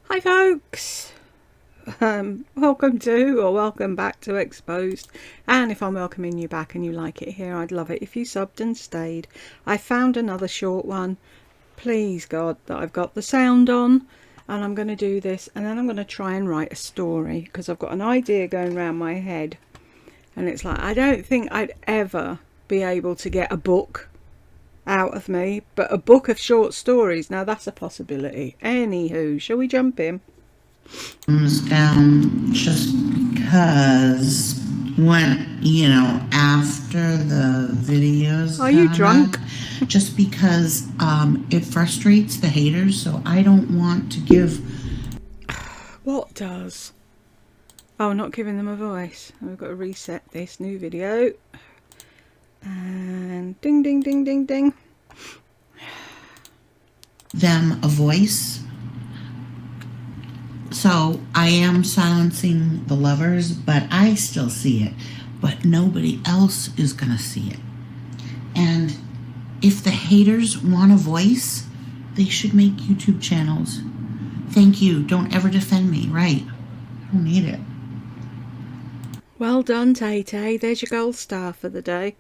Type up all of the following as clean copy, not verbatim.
Hi folks, welcome to or welcome back to Exposed, and if I'm welcoming you back and you like it here, I'd love it if you subbed and stayed. I found another short one, please God that I've got the sound on, and I'm going to do this and then I'm going to try and write a story because I've got an idea going around my head and it's like I don't think I'd ever be able to get a book out of me, but a book of short stories, now that's a possibility. Anywho, shall we jump in? Down just because when after the videos Are you drunk? just because it frustrates the haters, so I don't want to give. What does? Oh, not giving them a voice. We've got to reset this new video. And ding, ding, ding, ding, ding. Them a voice. So I am silencing the lovers, but I still see it. But nobody else is going to see it. And if the haters want a voice, they should make YouTube channels. Thank you. Don't ever defend me, right? I don't need it. Well done, Tay Tay. There's your gold star for the day.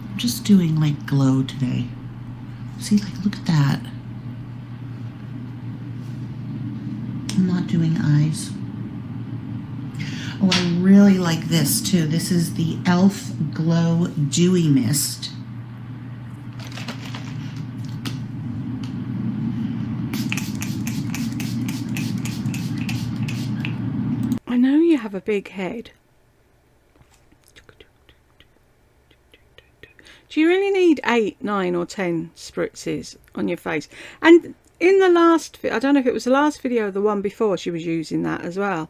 I'm just doing like glow today. See, like, look at that. I'm not doing eyes. Oh, I really like this too. This is the e.l.f. Glow Dewy Mist. I know you have a big head. Do you really need 8, 9 or 10 spritzes on your face? And in the last, I don't know if it was the last video or the one before, she was using that as well.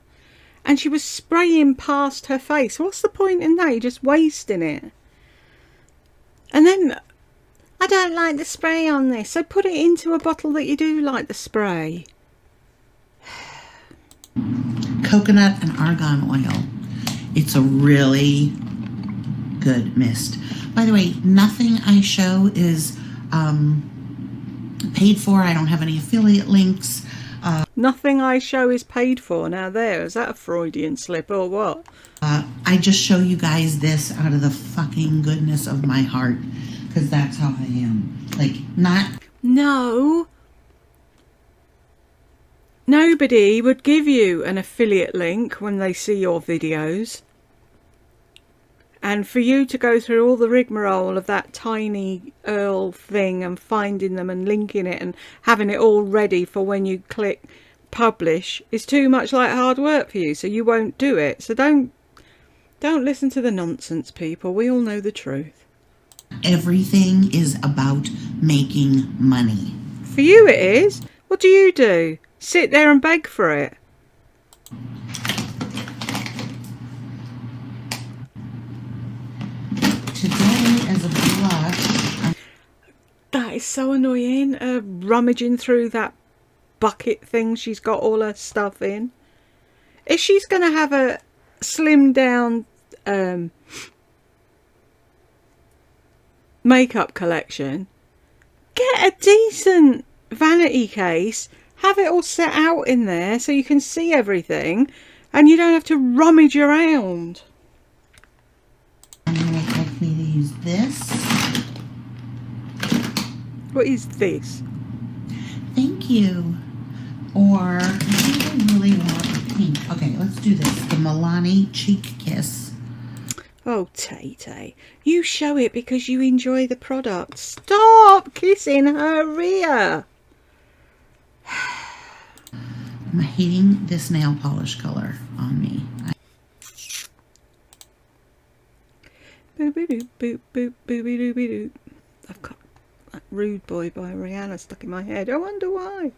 And she was spraying past her face. What's the point in that? You're just wasting it. And then, I don't like the spray on this. So put it into a bottle that you do like the spray. Coconut and argan oil. It's a really good mist. By the way, nothing I show is paid for. I don't have any affiliate links. Nothing I show is paid for. Now there, is that a Freudian slip or what? I just show you guys this out of the fucking goodness of my heart, because that's how I am. Like, not... No. Nobody would give you an affiliate link when they see your videos. And for you to go through all the rigmarole of that tiny URL thing and finding them and linking it and having it all ready for when you click publish is too much like hard work for you, so you won't do it. So don't listen to the nonsense, people. We all know the truth. Everything is about making money. For you it is. What do you do? Sit there and beg for it? Today, as a blush... That is so annoying, rummaging through that bucket thing she's got all her stuff in. If she's going to have a slimmed down makeup collection, get a decent vanity case, have it all set out in there so you can see everything and you don't have to rummage around. Like me to use this. What is this? Thank you. Or I think I really want pink. Okay, let's do this. The Milani Cheek Kiss. Oh, Tay Tay, you show it because you enjoy the product. Stop kissing her rear. I'm hating this nail polish color on me. Boop-a-doop, boop, boop, boop-a-doop-a-doop. I've got that Rude Boy by Rihanna stuck in my head. I wonder why.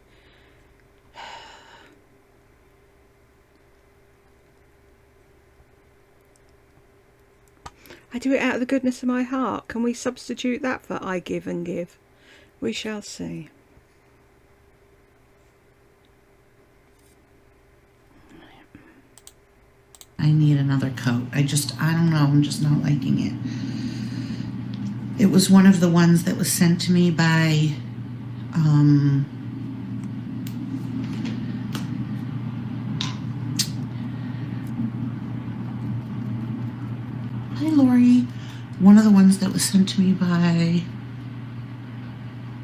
I do it out of the goodness of my heart. Can we substitute that for I give and give? We shall see. I need another coat. I don't know. I'm just not liking it. It was one of the ones that was sent to me by hi Lori. One of the ones that was sent to me by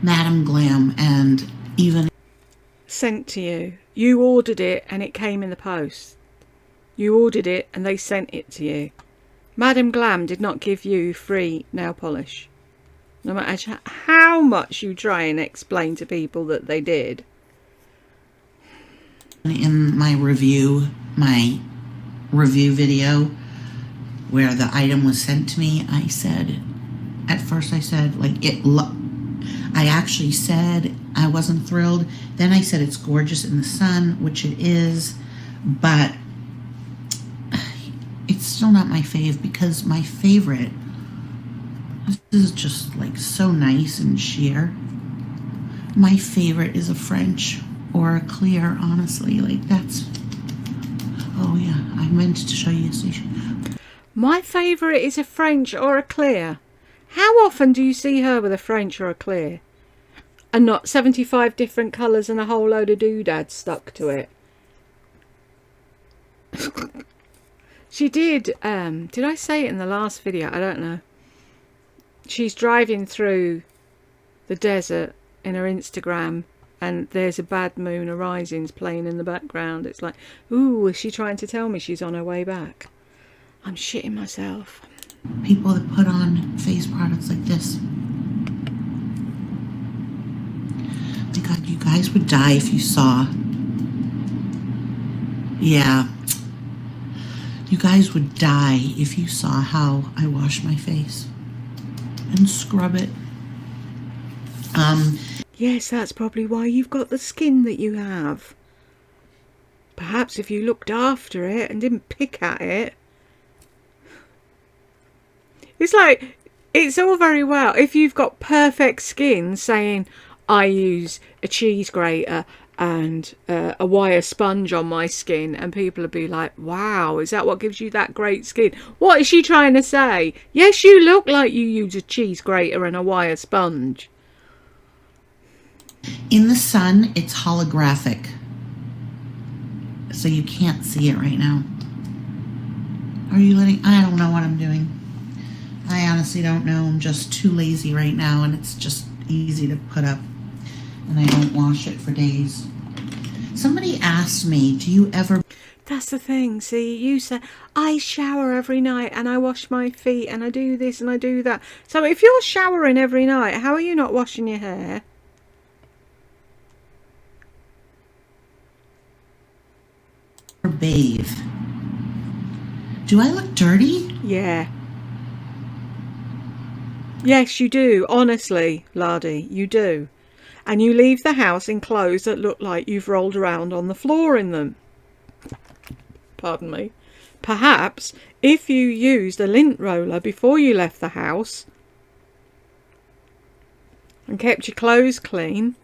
Madam Glam, and even Sent to you. You ordered it and it came in the post. You ordered it and they sent it to you. Madam Glam did not give you free nail polish. No matter how much you try and explain to people that they did. in my review video where the item was sent to me, I said, at first I said, like, I actually said I wasn't thrilled. Then I said it's gorgeous in the sun, which it is, but it's still not my fave, because my favorite, this is just like so nice and sheer. My favorite is a French or a clear, honestly. Like, that's, oh yeah, I meant to show you. My favourite is a French or a clear. How often do you see her with a French or a clear? And not 75 different colours and a whole load of doodads stuck to it. She did I say it in the last video? I don't know. She's driving through the desert in her Instagram, and there's a bad moon arising's playing in the background. It's like, ooh, is she trying to tell me she's on her way back? I'm shitting myself. People that put on face products like this. My God, you guys would die if you saw. Yeah. You guys would die if you saw how I wash my face and scrub it. Yes, that's probably why you've got the skin that you have. Perhaps if you looked after it and didn't pick at it. It's like, it's all very well if you've got perfect skin saying, I use a cheese grater and a wire sponge on my skin, and people would be like, wow, is that what gives you that great skin? What is she trying to say? Yes, you look like you use a cheese grater and a wire sponge. In the sun, it's holographic, so you can't see it right now. Are you letting, I don't know what I'm doing. I honestly don't know. I'm just too lazy right now, and it's just easy to put up, and I don't wash it for days. Somebody asked me, do you ever... That's the thing. See, you say, I shower every night and I wash my feet and I do this and I do that. So if you're showering every night, how are you not washing your hair? bathe? Do I look dirty? Yeah. Yes, you do. Honestly, Lardy, you do. And you leave the house in clothes that look like you've rolled around on the floor in them. Pardon me. Perhaps if you used a lint roller before you left the house and kept your clothes clean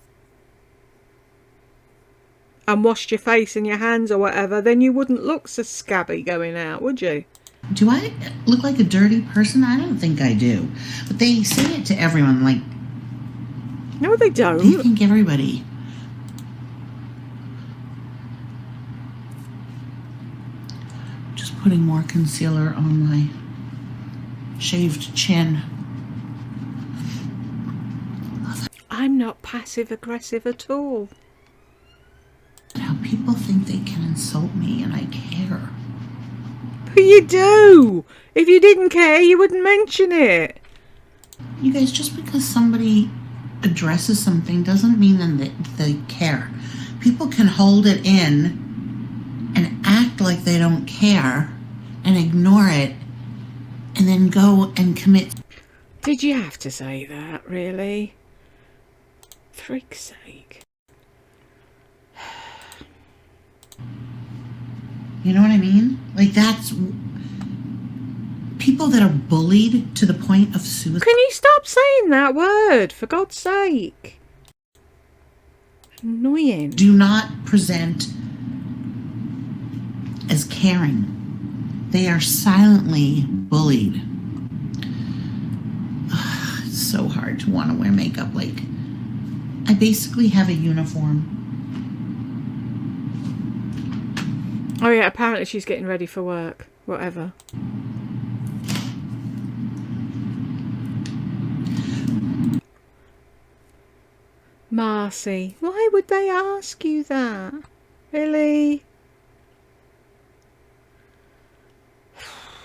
and washed your face and your hands or whatever, then you wouldn't look so scabby going out, would you? Do I look like a dirty person? I don't think I do. But they say it to everyone, like... No, they don't. They think everybody... Just putting more concealer on my shaved chin. I'm not passive-aggressive at all. How people think they can insult me and I care. But you do! If you didn't care, you wouldn't mention it. You guys, just because somebody addresses something doesn't mean that they care. People can hold it in and act like they don't care and ignore it and then go and commit. Did you have to say that, really? Freak's sake. You know what I mean? Like, that's people that are bullied to the point of suicide. Can you stop saying that word, for God's sake? Annoying. Do not present as caring. They are silently bullied. so hard to want to wear makeup. Like, I basically have a uniform. Oh yeah, apparently she's getting ready for work. Whatever. Marcy, why would they ask you that? Really?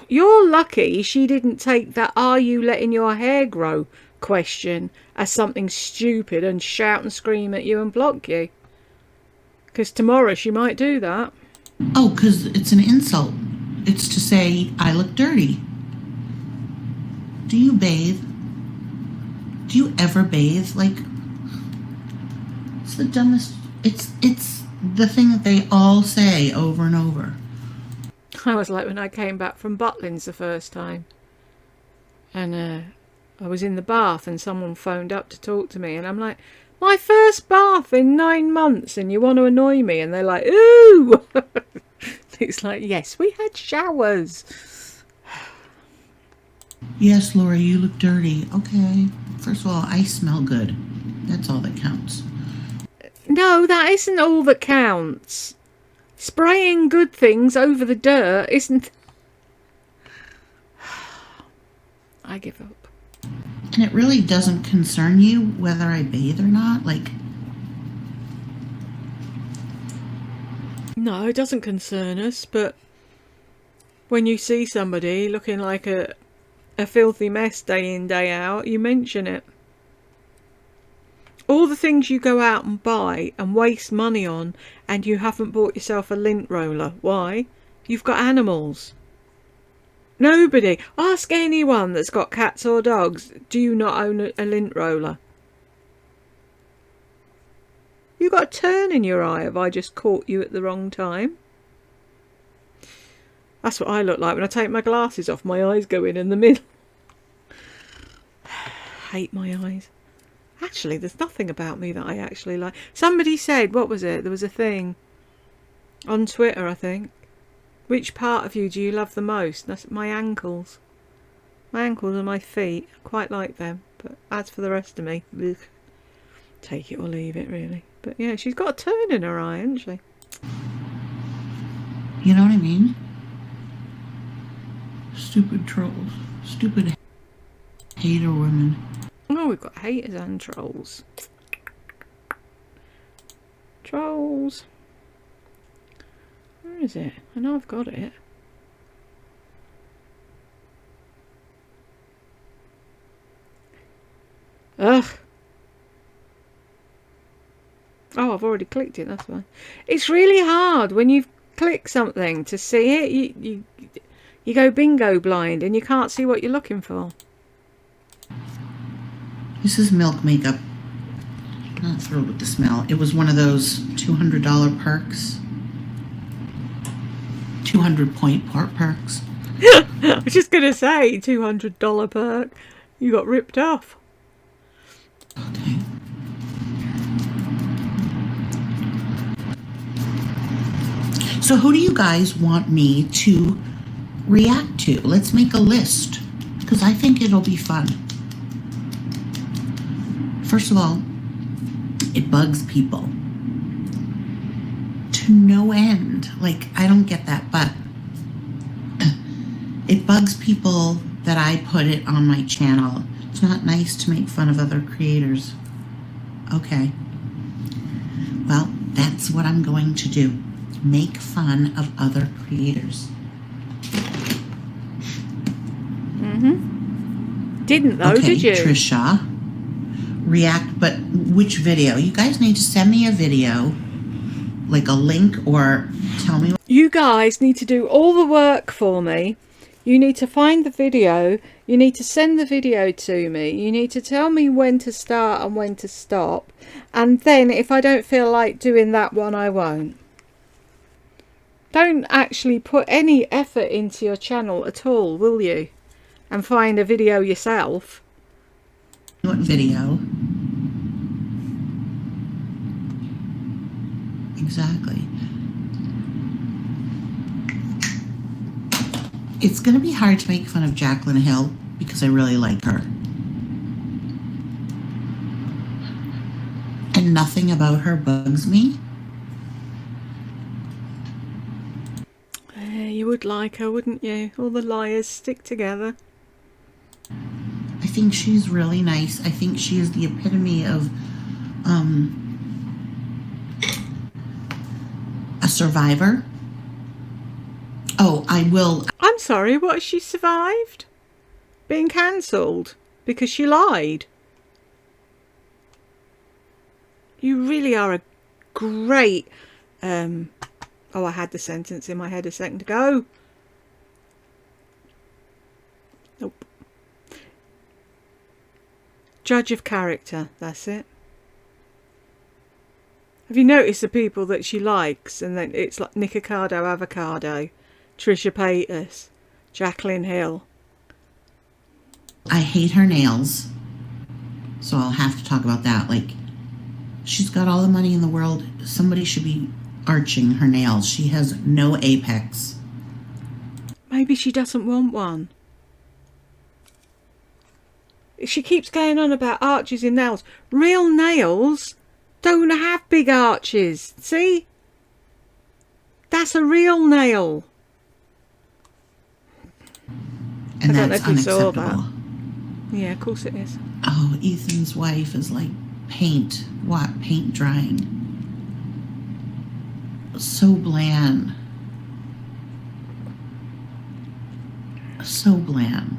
You're lucky she didn't take that "are you letting your hair grow" question as something stupid and shout and scream at you and block you. Because tomorrow she might do that. Oh, because it's an insult. It's to say I look dirty. Do you bathe? Do you ever bathe? Like, it's the dumbest. It's the thing that they all say over and over. I was like when I came back from Butlins the first time. And I was in the bath and someone phoned up to talk to me. And I'm like, my first bath in 9 months and you want to annoy me? And they're like, ooh! It's like, yes, we had showers. Yes, Laura, you look dirty. Okay. First of all, I smell good. That's all that counts. No, that isn't all that counts. Spraying good things over the dirt isn't... I give up. And it really doesn't concern you whether I bathe or not? Like... No, it doesn't concern us, but when you see somebody looking like a filthy mess day in, day out, you mention it. All the things you go out and buy and waste money on, and you haven't bought yourself a lint roller. Why? You've got animals. Nobody. Ask anyone that's got cats or dogs, do you not own a lint roller? You got a turn in your eye. Have I just caught you at the wrong time? That's what I look like when I take my glasses off. My eyes go in the middle. Hate my eyes. Actually, there's nothing about me that I actually like. Somebody said, what was it? There was a thing on Twitter, I think. Which part of you do you love the most? That's my ankles. My ankles and my feet. I quite like them. But as for the rest of me, ugh. Take it or leave it, really. But yeah, she's got a turn in her eye, hasn't she? You know what I mean? Stupid trolls. Stupid hater women. Oh, we've got haters and trolls. Trolls. Where is it? I know I've got it. Ugh. Oh, I've already clicked it, that's why. It's really hard when you've clicked something to see it. You go bingo blind and you can't see what you're looking for. This is milk makeup. I'm not thrilled with the smell. It was one of those $200 perks. 200-point perks. I was just going to say, $200 perk. You got ripped off. Okay. So who do you guys want me to react to? Let's make a list, because I think it'll be fun. First of all, it bugs people to no end. Like, I don't get that, but it bugs people that I put it on my channel. It's not nice to make fun of other creators. Okay. Well, that's what I'm going to do. Make fun of other creators. Didn't though, okay, did you? Trisha. React, but which video? You guys need to send me a video, like a link, or tell me. You guys need to do all the work for me. You need to find the video. You need to send the video to me. You need to tell me when to start and when to stop. And then if I don't feel like doing that one, I won't. Don't actually put any effort into your channel at all, will you? And find a video yourself. What video? Exactly. It's going to be hard to make fun of Jaclyn Hill because I really like her. and nothing about her bugs me. You would like her, wouldn't you? All the liars stick together. I think she's really nice. I think she is the epitome of a survivor. Oh, I will. I'm sorry, what has she survived? Being cancelled because she lied. You really are a great... oh, I had the sentence in my head a second ago. Nope. Judge of character, that's it. Have you noticed the people that she likes? And then it's like Nikocado Avocado, Trisha Paytas, Jacqueline Hill. I hate her nails, so I'll have to talk about that. Like, she's got all the money in the world. Somebody should be arching her nails. She has no apex. Maybe she doesn't want one. She keeps going on about arches in nails. Real nails don't have big arches. See? That's a real nail. And I don't know that's if you saw that. unacceptable. Yeah, of course it is. Oh, Ethan's wife is like paint. What? Paint drying. So bland. So bland.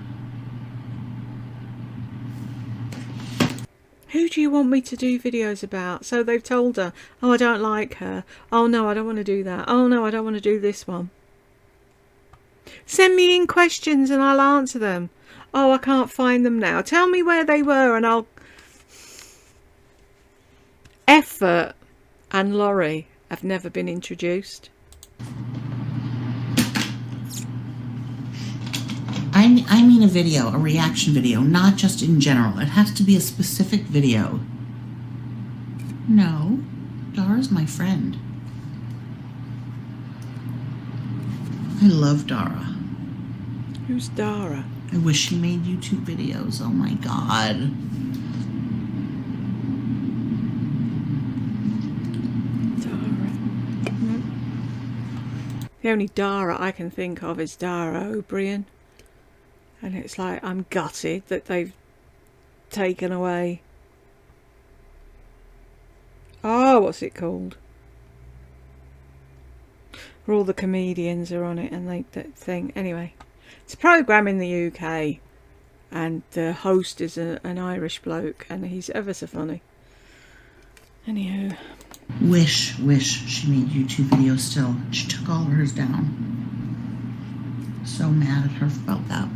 Who do you want me to do videos about? So they've told her, oh, I don't like her. Oh, no, I don't want to do that. Oh, no, I don't want to do this one. Send me in questions and I'll answer them. Oh, I can't find them now. Tell me where they were and I'll... Effort and Laurie have never been introduced. I mean a video, a reaction video, not just in general. It has to be a specific video. No, Dara's my friend. I love Dara. Who's Dara? I wish she made YouTube videos. Oh my god. The only Dara I can think of is Dara O'Brien. And it's like, I'm gutted that they've taken away... Oh, what's it called? Where all the comedians are on it and they thing. Anyway, it's a programme in the UK. And the host is an Irish bloke and he's ever so funny. Anywho. Wish she made YouTube videos still. She took all of hers down. So mad at her about that.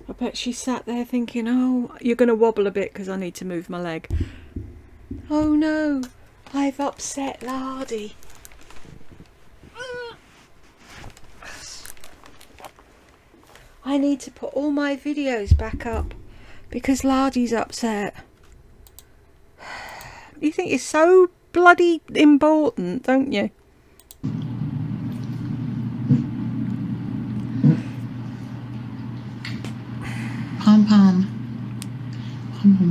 I bet she sat there thinking, oh, you're going to wobble a bit because I need to move my leg. Oh no, I've upset Lardy. I need to put all my videos back up because Lardy's upset. You think it's so bloody important, don't you? Pom Pom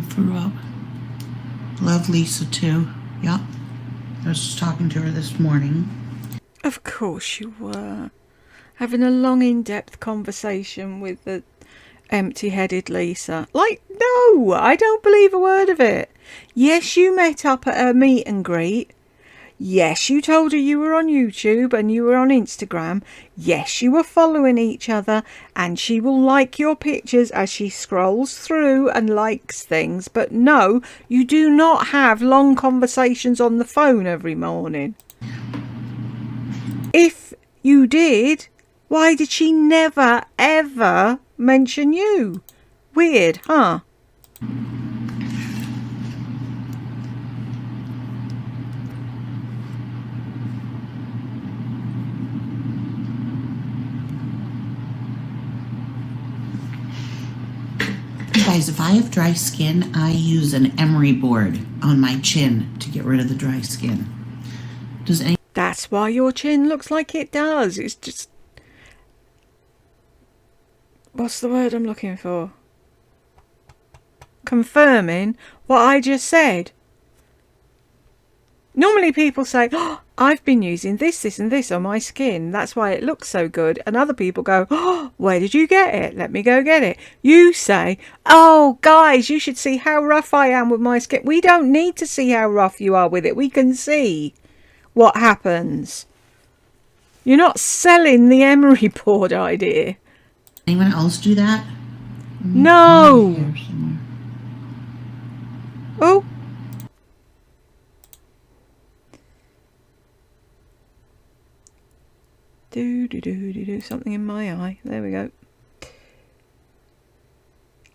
threw up. Love Lisa too. Yep. I was just talking to her this morning. Of course you were. Having a long in-depth conversation with the empty-headed Lisa. Like, no, I don't believe a word of it. Yes, you met up at a meet and greet. Yes, you told her you were on YouTube and you were on Instagram. Yes, you were following each other and she will like your pictures as she scrolls through and likes things. But no, you do not have long conversations on the phone every morning. If you did, why did she never, ever mention you? Weird, huh? Guys, if I have dry skin, I use an emery board on my chin to get rid of the dry skin. Does any... That's why your chin looks like it does. It's just... What's the word I'm looking for? confirming what I just said. Normally people say, oh, I've been using this, this and this on my skin. That's why it looks so good. And other people go, oh, where did you get it? Let me go get it. You say, oh, guys, you should see how rough I am with my skin. We don't need to see how rough you are with it. We can see what happens. You're not selling the emery board idea. Anyone else do that? No. Oh. Do something in my eye. There we go.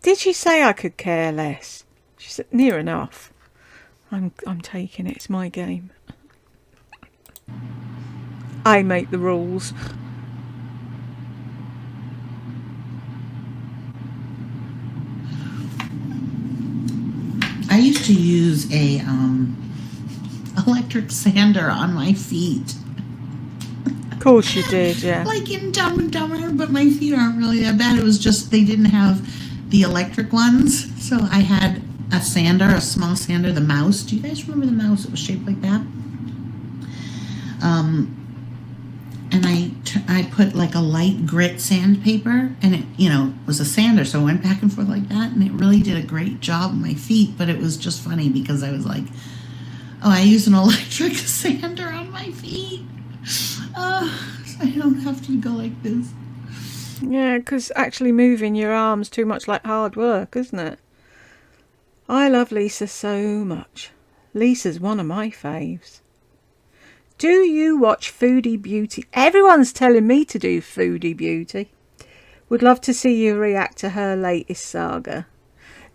Did she say I could care less? She said near enough. I'm taking it. It's my game. I make the rules. I used to use a electric sander on my feet. Of course you did, yeah. Like in Dumb and Dumber, but my feet aren't really that bad. It was just they didn't have the electric ones. So I had a sander, a small sander, the mouse. Do you guys remember the mouse? It was shaped like that. And I put like a light grit sandpaper, and it, you know, was a sander, so I went back and forth like that, and it really did a great job on my feet. But it was just funny because I was like, oh, I use an electric sander on my feet. So I don't have to go like this. Yeah, because actually moving your arms too much like hard work, isn't it? I love Lisa so much. Lisa's one of my faves. Do you watch Foodie Beauty? Everyone's telling me to do Foodie Beauty. Would love to see you react to her latest saga.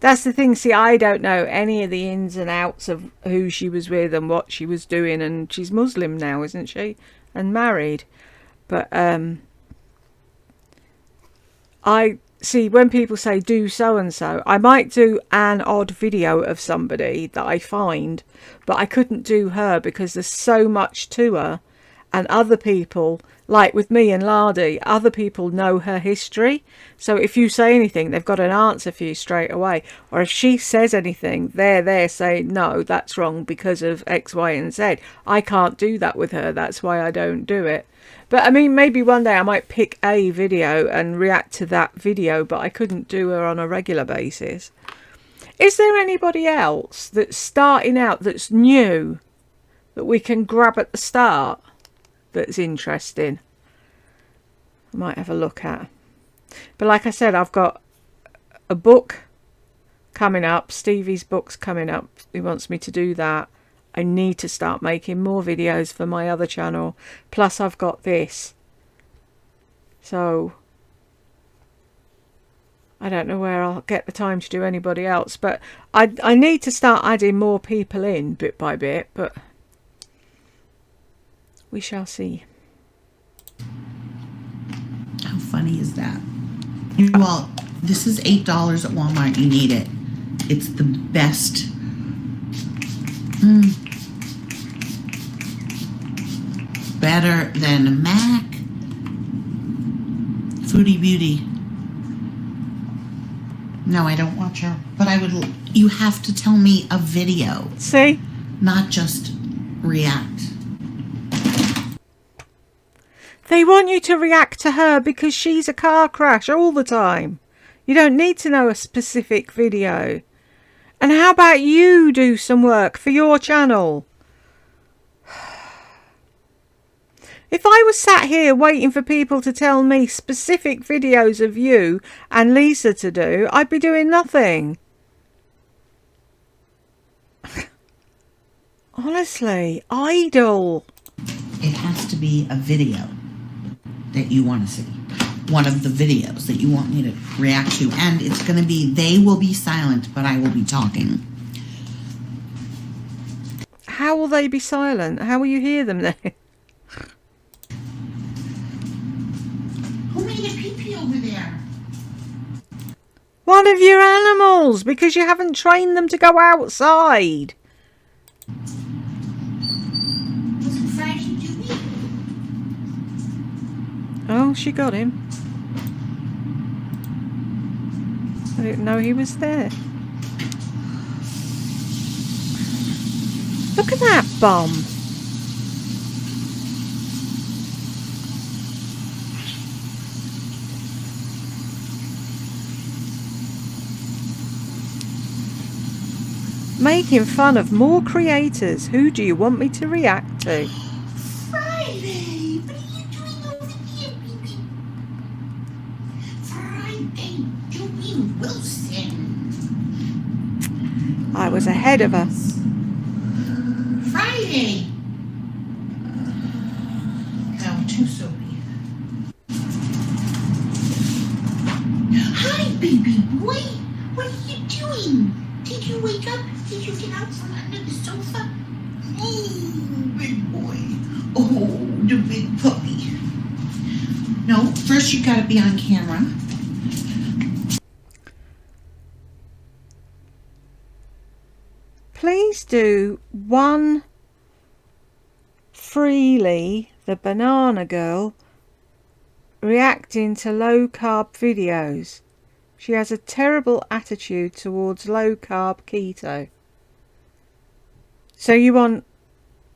That's the thing. See, I don't know any of the ins and outs of who she was with and what she was doing. And she's Muslim now, isn't she? And married. But I see when people say do so and so, I might do an odd video of somebody that I find, but I couldn't do her because there's so much to her. And other people, like with me and Lardy, other people know her history. So if you say anything, they've got an answer for you straight away. Or if she says anything, they're there saying, no, that's wrong because of X, Y, and Z. I can't do that with her. That's why I don't do it. But I mean, maybe one day I might pick a video and react to that video, but I couldn't do her on a regular basis. Is there anybody else that's starting out, that's new, that we can grab at the start, that's interesting? I might have a look at. But like I said, I've got a book coming up. Stevie's book's coming up. He wants me to do that. I need to start making more videos for my other channel. Plus I've got this. So I don't know where I'll get the time to do anybody else. But I need to start adding more people in bit by bit. But we shall see. How funny is that? Well, this is $8 at Walmart. You need it. It's the best. Better than MAC. Foodie Beauty. No, I don't watch her. But I would. You have to tell me a video. See? Not just react. They want you to react to her because she's a car crash all the time. You don't need to know a specific video. And how about you do some work for your channel? If I was sat here waiting for people to tell me specific videos of you and Lisa to do, I'd be doing nothing. Honestly, idle. It has to be a video that you want to see. One of the videos that you want me to react to. And it's going to be, they will be silent, but I will be talking. How will they be silent? How will you hear them then? Who made a pee-pee over there? One of your animals, because you haven't trained them to go outside. Was it Friday, Judy? Oh, she got him. I didn't know he was there. Look at that bum. Making fun of more creators. Who do you want me to react to? Friday! What are you doing over here, baby? Friday, Joey Wilson. I was ahead of her. Friday! Now, too soapy. Hi, baby boy. What are you doing? Did you wake up? Did you get out from under the sofa? Oh, big boy. Oh, the big puppy. No, first you gotta be on camera. Please do one Freely, the banana girl, reacting to low carb videos. She has a terrible attitude towards low carb keto. So you want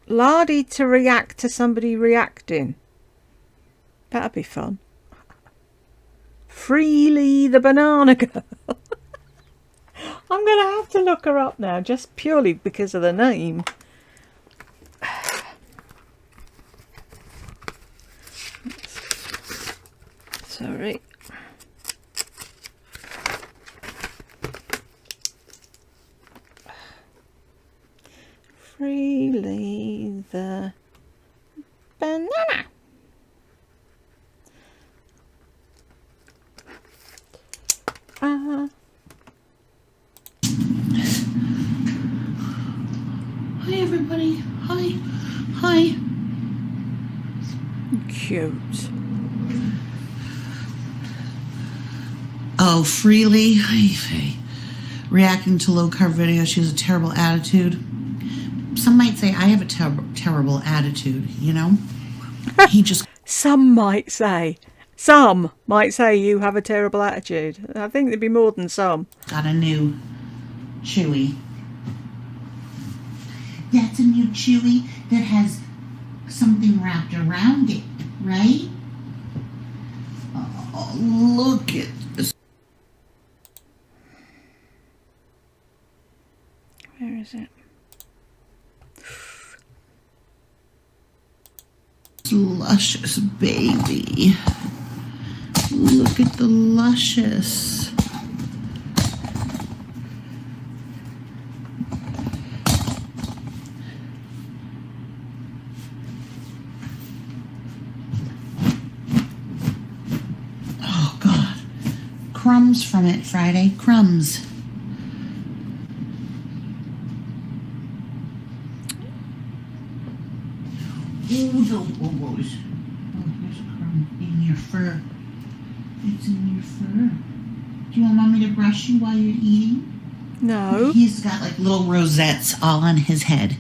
Lardy to react to somebody reacting? That'd be fun. Freely, the banana girl. I'm going to have to look her up now, just purely because of the name. Sorry. Freely, the banana. Hi, everybody. Hi. Hi. Cute. Oh, Freely. Hi. Reacting to low carb videos. She has a terrible attitude. Some might say I have a terrible attitude, you know? He just... Some might say you have a terrible attitude. I think there'd be more than some. got a new Chewy. That's a new Chewy that has something wrapped around it, right? Oh, look at this. Where is it? Luscious baby. Look at the luscious. Oh God. Crumbs from it, Friday. Crumbs. Ooh, those bubbles. Oh, here's a crumb in your fur. It's in your fur. Do you want mommy to brush you while you're eating? No. He's got like little rosettes all on his head.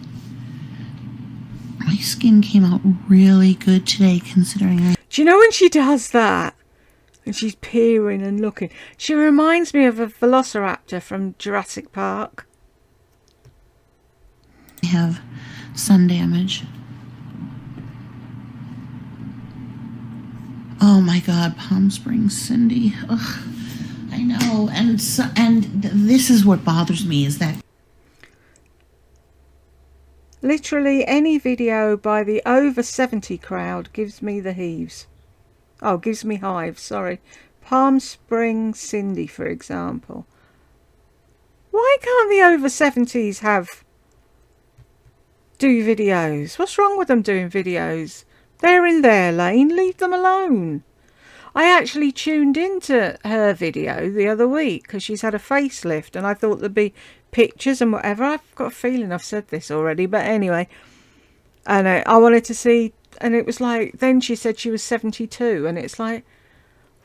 My skin came out really good today considering I... Do you know when she does that? And she's peering and looking. She reminds me of a velociraptor from Jurassic Park. have sun damage. Oh my God, Palm Springs, Cindy. Ugh, I know, and this is what bothers me is that literally any video by the over 70 crowd gives me the heaves. Oh, gives me hives, sorry. Palm Springs Cindy, for example. Why can't the over 70s do videos? What's wrong with them doing videos? They're in their lane, leave them alone. I actually tuned into her video the other week because she's had a facelift and I thought there'd be pictures and whatever. I've got a feeling I've said this already, but anyway. And I wanted to see, and it was like, then she said she was 72 and it's like,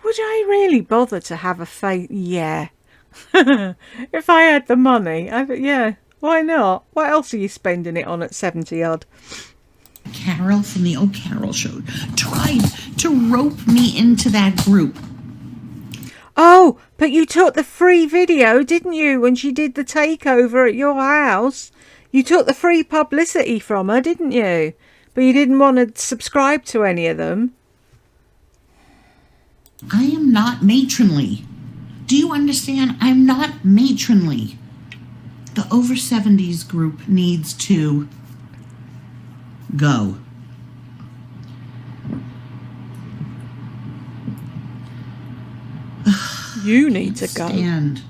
would I really bother to have a face? Yeah. If I had the money, yeah, why not? What else are you spending it on at 70 odd? Carol from the old Carol show tried to rope me into that group. Oh, but you took the free video, didn't you, when she did the takeover at your house? You took the free publicity from her, didn't you? But you didn't want to subscribe to any of them. I am not matronly. Do you understand? I'm not matronly. The over 70s group needs to go. You need to go. Stand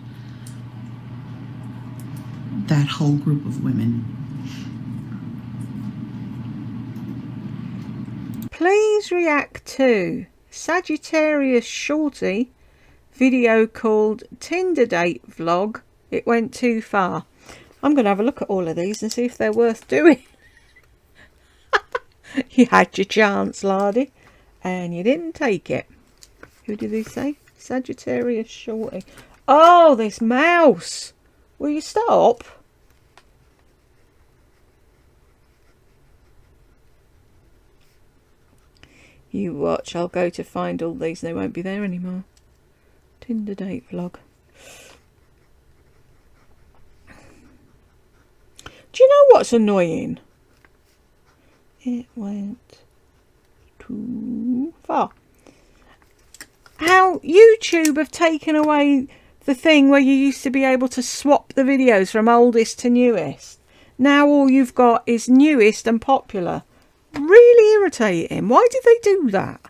that whole group of women. Please react to Sagittarius Shorty video called Tinder Date Vlog. It went too far. I'm going to have a look at all of these and see if they're worth doing. You had your chance, Lardy, and you didn't take it. Who did he say? Sagittarius Shorty. Oh, this mouse. Will you stop? You watch, I'll go to find all these. They won't be there anymore. Tinder date vlog. Do you know what's annoying? It went too far. How YouTube have taken away the thing where you used to be able to swap the videos from oldest to newest. Now all you've got is newest and popular. Really irritating. Why did they do that?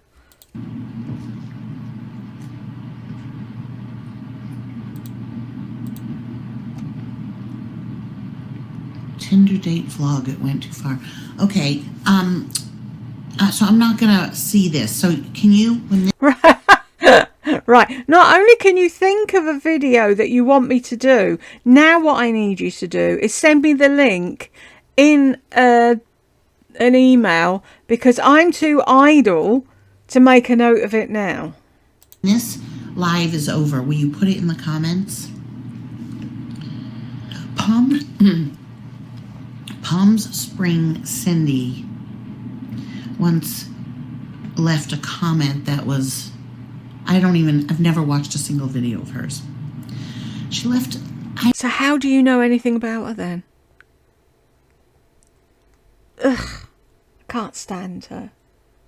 Tinder date vlog, it went too far. Okay, so I'm not gonna see this. So can you, when Right, not only can you think of a video that you want me to do, now what I need you to do is send me the link in an email, because I'm too idle to make a note of it now. this live is over, will you put it in the comments? Palms Spring Cindy once left a comment that was, I've never watched a single video of hers. She left... So how do you know anything about her then? Ugh, I can't stand her.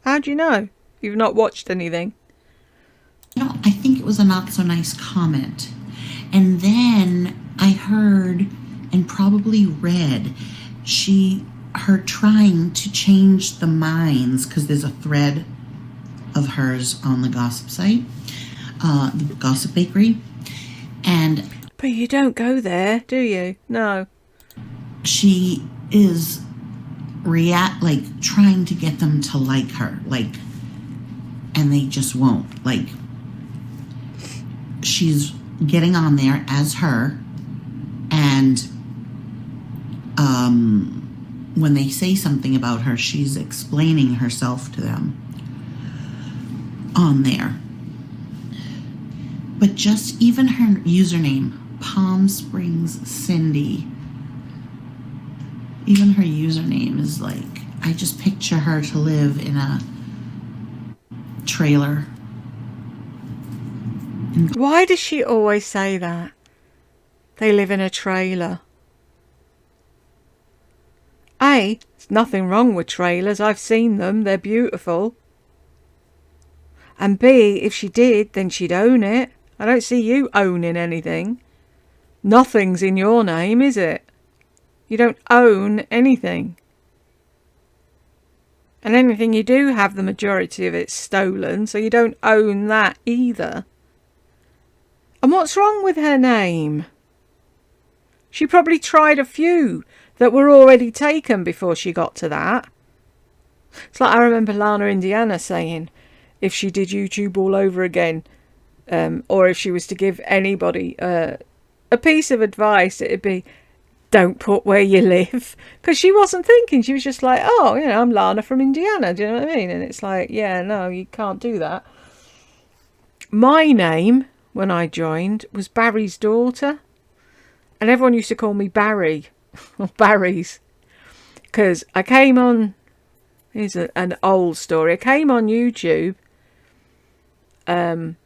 How do you know? You've not watched anything. I think it was a not so nice comment. And then I heard and probably read her trying to change the minds, because there's a thread of hers on the gossip site, the Gossip Bakery, but you don't go there, do you? No. She is trying to get them to like her, and they just won't. She's getting on there as her, and when they say something about her, she's explaining herself to them on there. But just even her username, Palm Springs Cindy, even her username is I just picture her to live in a trailer. Why does she always say that? They live in a trailer. A, there's nothing wrong with trailers. I've seen them. They're beautiful. And B, if she did, then she'd own it. I don't see you owning anything. Nothing's in your name, is it? You don't own anything. And anything you do have, the majority of it's stolen, so you don't own that either. And what's wrong with her name? She probably tried a few that were already taken before she got to that. It's like I remember Lana Indiana saying if she did YouTube all over again, or if she was to give anybody a piece of advice, it'd be, don't put where you live. Because she wasn't thinking. She was just like, oh, I'm Lana from Indiana. Do you know what I mean? And it's like, yeah, no, you can't do that. My name, when I joined, was Barry's daughter. And everyone used to call me Barry. Or Barry's. Because I came on... Here's an old story. I came on YouTube... because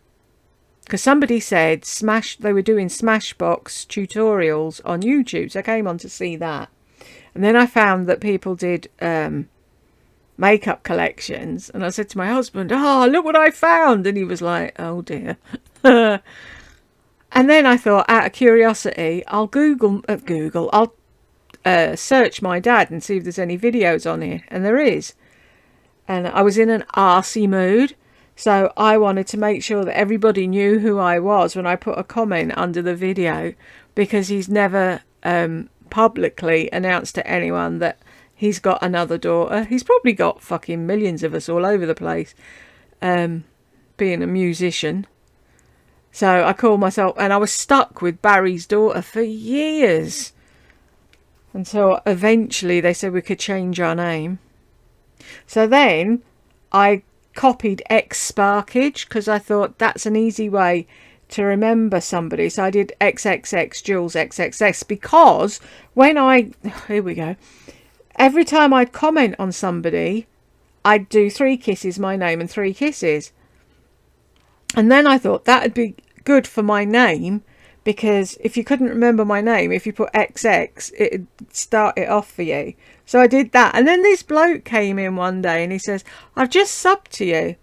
somebody said they were doing Smashbox tutorials on YouTube, so I came on to see that. And then I found that people did makeup collections, and I said to my husband, "Oh, look what I found!" And he was like, "Oh dear." And then I thought, out of curiosity, I'll I'll search my dad and see if there's any videos on here, and there is. And I was in an arsey mood, so I wanted to make sure that everybody knew who I was when I put a comment under the video, because he's never publicly announced to anyone that he's got another daughter. He's probably got fucking millions of us all over the place, being a musician. So I called myself, and I was stuck with Barry's daughter for years. Until eventually they said we could change our name. So then I copied X Sparkage, because I thought that's an easy way to remember somebody. So I did XXX Jools XXX, because when here we go. Every time I'd comment on somebody, I'd do 3 kisses, my name, and 3 kisses. And then I thought that'd be good for my name, because if you couldn't remember my name, if you put XX, it'd start it off for you. So I did that. And then this bloke came in one day and he says, "I've just subbed to you.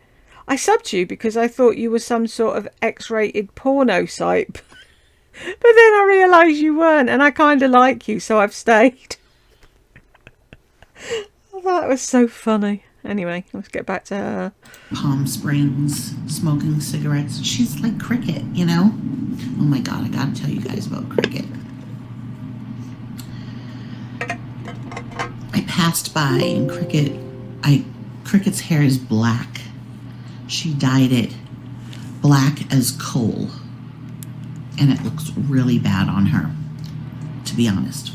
I subbed you because I thought you were some sort of X-rated porno site." But then I realised you weren't, and I kind of like you, so I've stayed. That was so funny. Anyway, let's get back to her. Palm Springs, smoking cigarettes. She's like Cricket, you know? Oh my God, I gotta tell you guys about Cricket. I passed by and Cricket's hair is black. She dyed it black as coal. And it looks really bad on her, to be honest.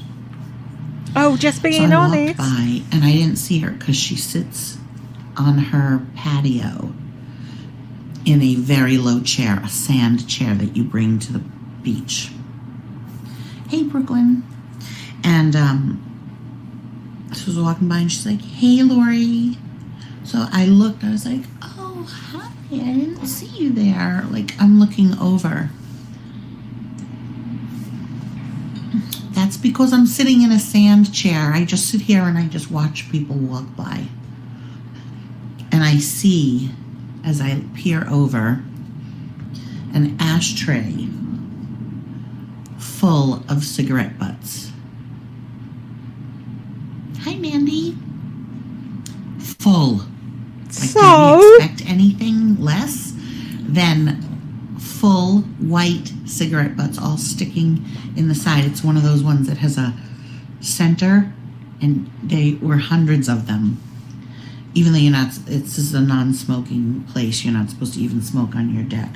Oh, just being so I honest. walked by and I didn't see her because she sits on her patio in a very low chair, a sand chair that you bring to the beach. Hey, Brooklyn. And she was walking by and she's like, "Hey, Lori." So I looked, I was like, "Oh, hi, I didn't see you there." Like, I'm looking over. That's because I'm sitting in a sand chair. I just sit here and I just watch people walk by. And I see, as I peer over, an ashtray full of cigarette butts. Hi, Mandy. Full. Like, So? can you expect anything less than full white cigarette butts all sticking in the side? It's one of those ones that has a center, and they were hundreds of them. Even though this is a non-smoking place, you're not supposed to even smoke on your deck.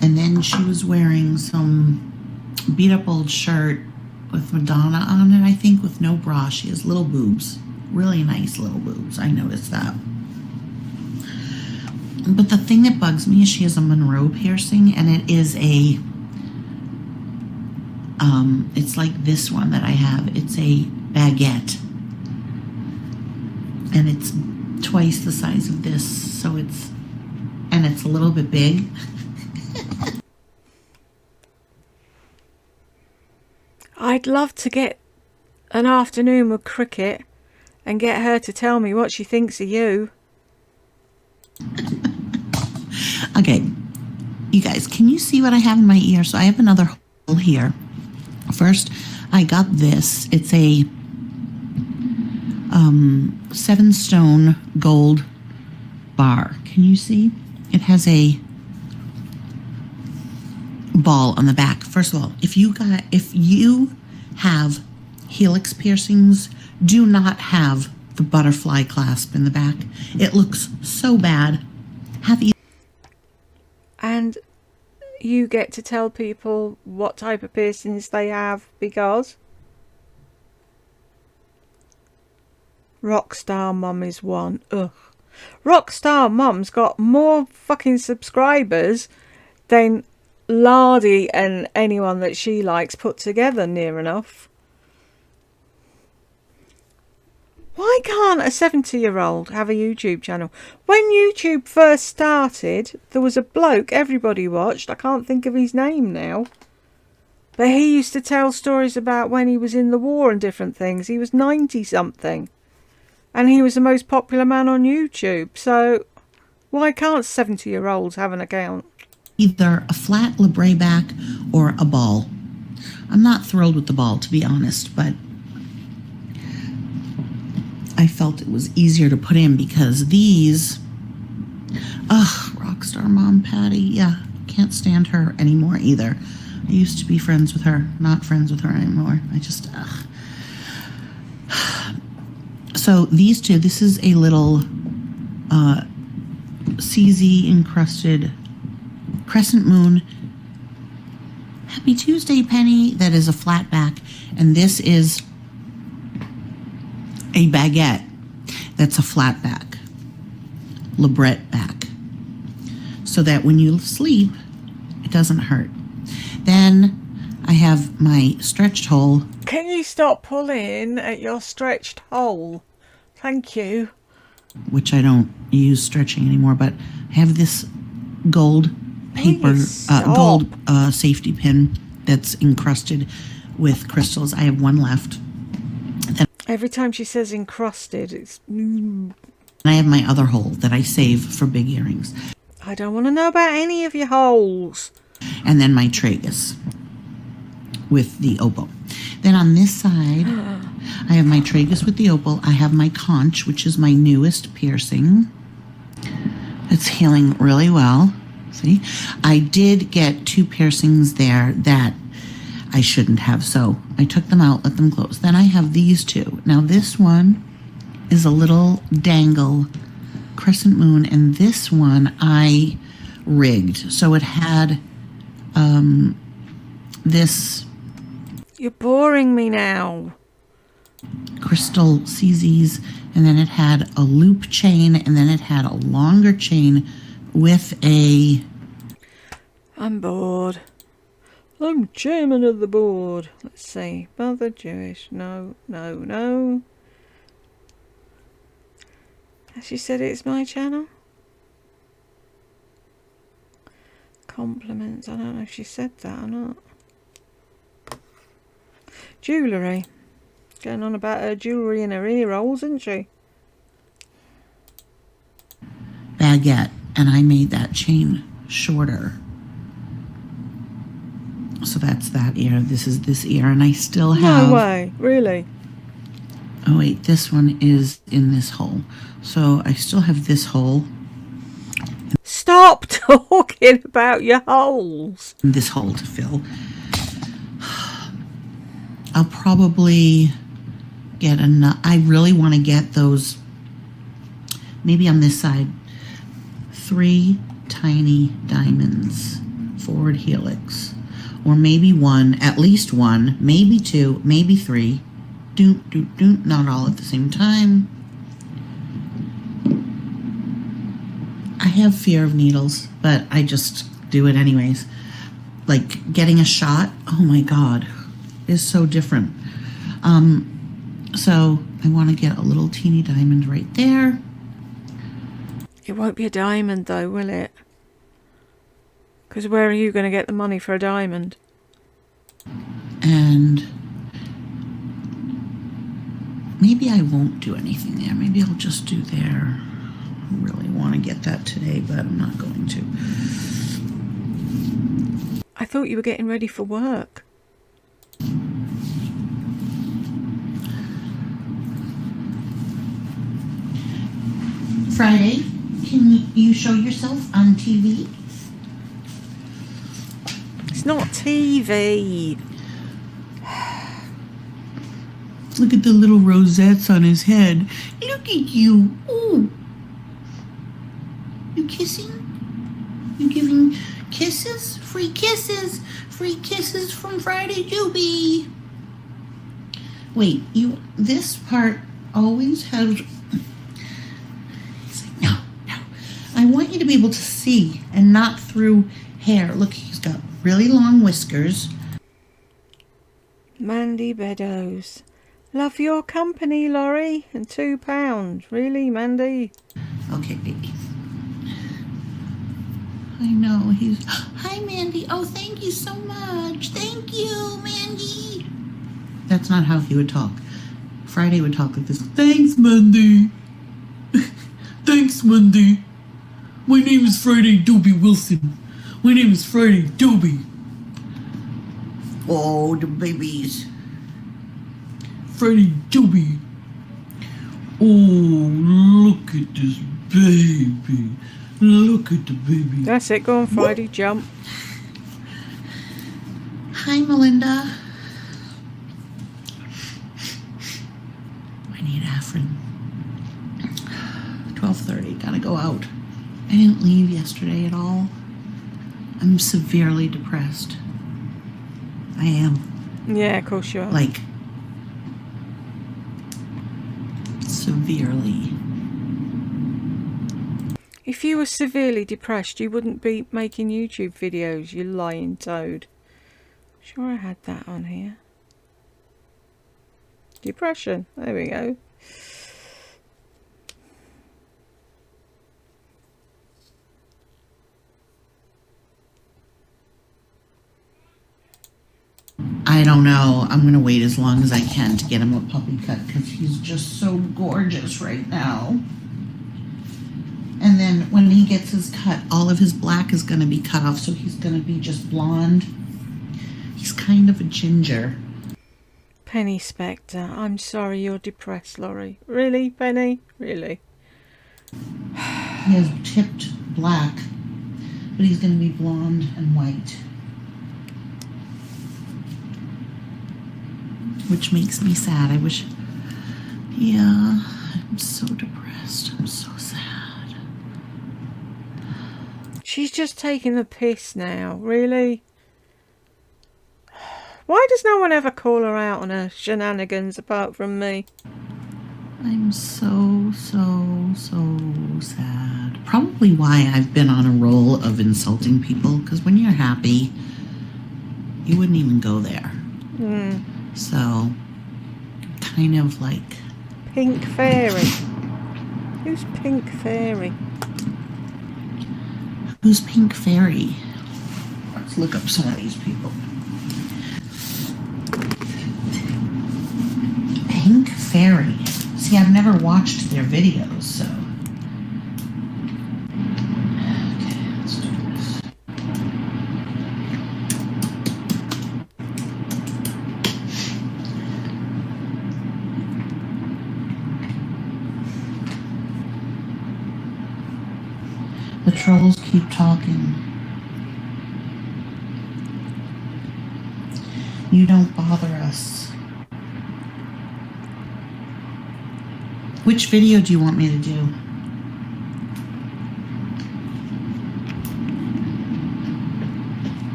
And then she was wearing some beat-up old shirt with Madonna on it, I think, with no bra. She has little boobs. Really nice little boobs. I noticed that. But the thing that bugs me is she has a Monroe piercing, and it is it's like this one that I have. It's a baguette. And it's twice the size of this, so it's a little bit big. I'd love to get an afternoon with Cricket and get her to tell me what she thinks of you. Okay, you guys, can you see what I have in my ear? So I have another hole here. First, I got this. It's a 7-stone gold bar. Can you see? It has a ball on the back. First of all, if you have helix piercings, do not have the butterfly clasp in the back. It looks so bad. And you get to tell people what type of piercings they have, because Rockstar Mum is one. Ugh. Rockstar Mum's got more fucking subscribers than Lardy and anyone that she likes put together, near enough. Why can't a 70-year-old have a YouTube channel? When YouTube first started, there was a bloke everybody watched. I can't think of his name now. But he used to tell stories about when he was in the war and different things. He was 90 something. And he was the most popular man on YouTube. So why can't 70-year-olds have an account? Either a flat labret back or a ball. I'm not thrilled with the ball, to be honest, but I felt it was easier to put in because these, Rockstar Mom Patty, yeah, can't stand her anymore either. I used to be friends with her, not friends with her anymore. I just, So these two, this is a little CZ encrusted crescent moon. Happy Tuesday, Penny. That is a flat back. And this is a baguette. That's a flat back. Libret back. So that when you sleep, it doesn't hurt. Then I have my stretched hole. Can you stop pulling at your stretched hole? Thank you. Which I don't use stretching anymore, but I have this gold paper, gold safety pin that's encrusted with crystals. I have one left. Every time she says encrusted, it's... And I have my other hole that I save for big earrings. I don't want to know about any of your holes. And then my tragus with the opal. Then on this side, I have my tragus with the opal. I have my conch, which is my newest piercing. It's healing really well. See, I did get 2 piercings there that I shouldn't have, so I took them out, let them close. Then I have these 2. Now this one is a little dangle crescent moon, and this one I rigged. So it had this... You're boring me now. Crystal CZs, and then it had a loop chain, and then it had a longer chain with a... I'm bored. I'm chairman of the board. Let's see. Mother Jewish. No. Has she said it's my channel? Compliments. I don't know if she said that or not. Jewellery. Going on about her jewellery and her ear rolls, isn't she? Baguette, and I made that chain shorter. So that's that ear. This is this ear, and I still have... No way, really? Oh wait, this one is in this hole. So I still have this hole. Stop talking about your holes. And this hole to fill. I'll probably get enough. I really want to get those, maybe on this side, 3 tiny diamonds, forward helix, or maybe 1, at least 1, maybe 2, maybe 3. Not all at the same time. I have fear of needles, but I just do it anyways. Like getting a shot, oh my God, is so different. So I want to get a little teeny diamond right there. It won't be a diamond though, will it? Because where are you going to get the money for a diamond? And maybe I won't do anything there. Maybe I'll just do there. I really want to get that today, but I'm not going to. I thought you were getting ready for work. Friday, can you show yourself on TV? It's not TV. Look at the little rosettes on his head. Look at you. Ooh. You kissing? You giving kisses? Free kisses. Free kisses from Friday Juby. Wait, this part always has... No. I want you to be able to see and not through hair. Look, he's got really long whiskers. Mandy Beddoes. Love your company, Laurie. And £2. Really, Mandy? Okay, baby. I know. He's... Hi, Mandy. Oh, thank you so much. Thank you, Mandy. That's not how he would talk. Friday would talk like this. Thanks, Mandy. Thanks, Mandy. My name is Friday Doby Wilson. My name is Friday Doby. Oh, the babies. Friday Doby. Oh, look at this baby. Look at the baby. That's it. Go on, Friday. Jump. Hi, Melinda. I need Afrin. 12:30. Gotta go out. I didn't leave yesterday at all. I'm severely depressed. I am. Yeah, of course you are. Like, severely. If you were severely depressed, you wouldn't be making YouTube videos, you lying toad. Sure, I had that on here. Depression. There we go. I don't know. I'm going to wait as long as I can to get him a puppy cut because he's just so gorgeous right now. And then when he gets his cut, all of his black is going to be cut off, so he's going to be just blonde. He's kind of a ginger. Penny Spectre, I'm sorry you're depressed, Laurie. Really, Penny? Really? He has tipped black, but he's going to be blonde and white. Which makes me sad. I wish... Yeah, I'm so depressed. I'm so sad. She's just taking the piss now. Really? Why does no one ever call her out on her shenanigans apart from me? I'm so sad. Probably why I've been on a roll of insulting people, because when you're happy, you wouldn't even go there. So, kind of like... Pink Fairy. Who's Pink Fairy? Who's Pink Fairy? Let's look up some of these people. Pink Fairy. See, I've never watched their videos, so... Okay, let's do this. The trolls keep talking. You don't bother us. Which video do you want me to do?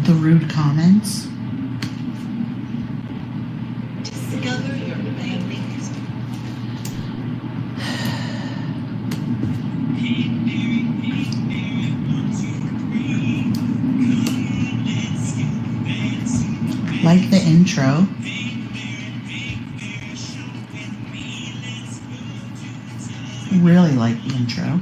The rude comments? Discover your family. Like the intro. Really like the intro.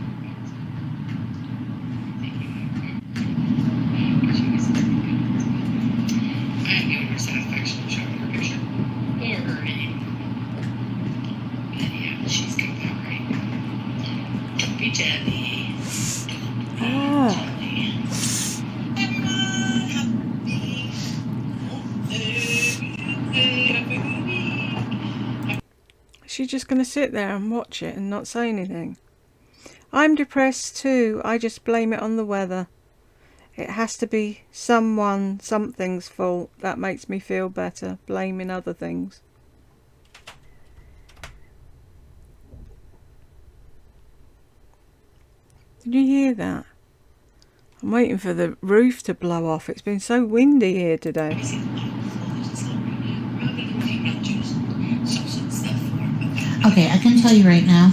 She's just going to sit there and watch it and not say anything. I'm depressed too. I just blame it on the weather. It has to be something's fault. That makes me feel better, blaming other things. Did you hear that? I'm waiting for the roof to blow off. It's been so windy here today. Okay, I can tell you right now,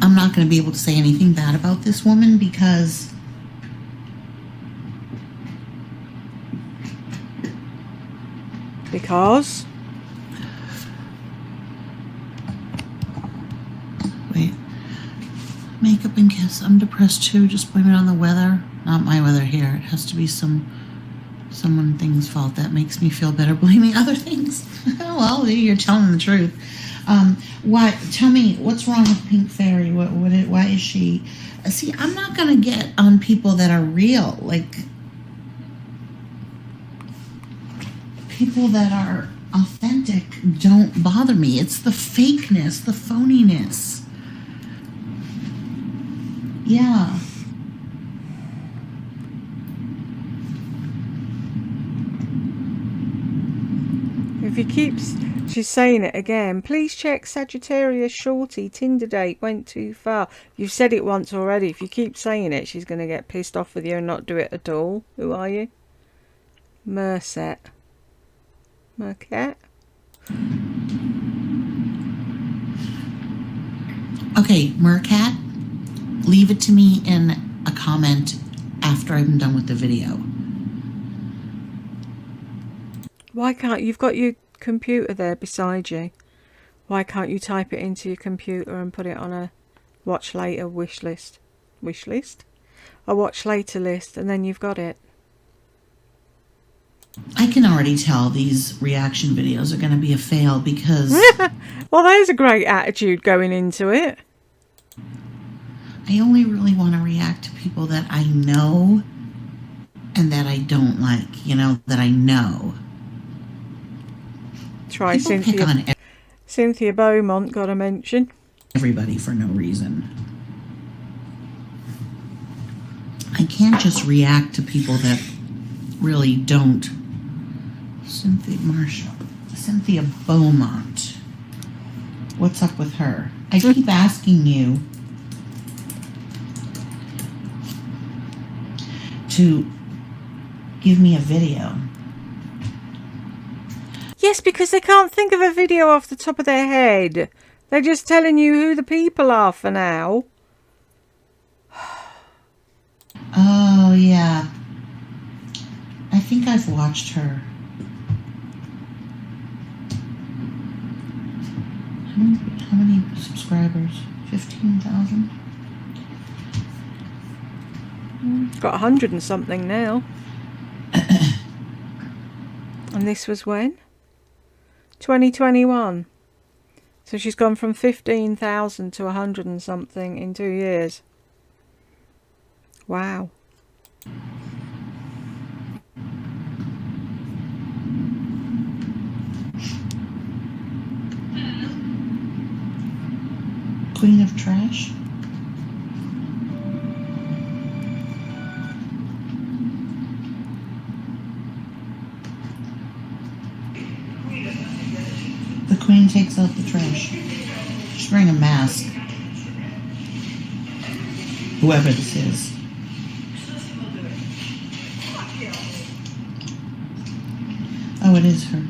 I'm not going to be able to say anything bad about this woman because Because? Wait. makeup and kiss. I'm depressed too. Just blame it on the weather. Not my weather here. It has to be someone thing's fault. That makes me feel better blaming other things. Well, you're telling the truth. Why? Tell me, what's wrong with Pink Fairy? Why is she? See, I'm not gonna get on people that are real. Like people that are authentic don't bother me. It's the fakeness, the phoniness. Yeah. If he keeps, she's saying it again. Please check Sagittarius Shorty Tinder date went too far. You've said it once already. If you keep saying it, she's going to get pissed off with you and not do it at all. Who are you? Mercat. Okay, Mercat, leave it to me in a comment after I'm done with the video. Why can't, you've got your computer there beside you. Why can't you type it into your computer and put it on a watch later wish list? Wish list? A watch later list, and then you've got it. I can already tell these reaction videos are going to be a fail because... Well, there's a great attitude going into it. I only really want to react to people that I know and that I don't like, you know, that I know. Try People Cynthia. pick on Cynthia Beaumont, got to mention. everybody for no reason. I can't just react to people that really don't. Cynthia Beaumont. What's up with her? I keep asking you to give me a video. Yes, because they can't think of a video off the top of their head. They're just telling you who the people are for now. Oh, yeah. I think I've watched her. How many subscribers? 15,000? Got 100 and something now. And this was when? 2021. So she's gone from 15,000 to 100 and something in 2 years. Wow. Queen of Trash? The Queen takes out the trash. She's wearing a mask. Whoever this is. Oh, it is her.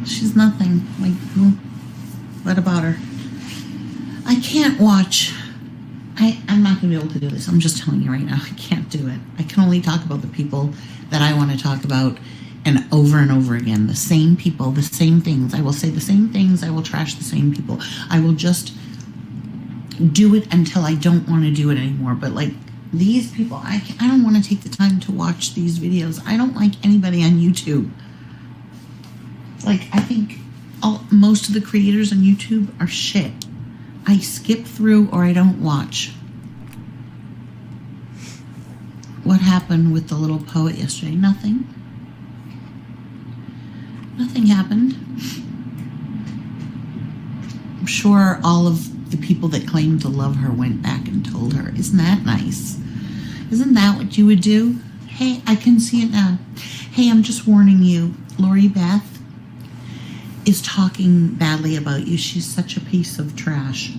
She's nothing. Like, what about her? I can't watch. I'm not going to be able to do this. I'm just telling you right now. I can't do it. I can only talk about the people that I want to talk about, and over again. The same people, the same things. I will say the same things. I will trash the same people. I will just do it until I don't want to do it anymore. But like these people, I don't want to take the time to watch these videos. I don't like anybody on YouTube. Like, I think most of the creators on YouTube are shit. I skip through or I don't watch. What happened with the little poet yesterday? Nothing. Nothing happened. I'm sure all of the people that claimed to love her went back and told her. Isn't that nice? Isn't that what you would do? Hey, I can see it now. Hey, I'm just warning you. Lori Beth is talking badly about you. She's such a piece of trash.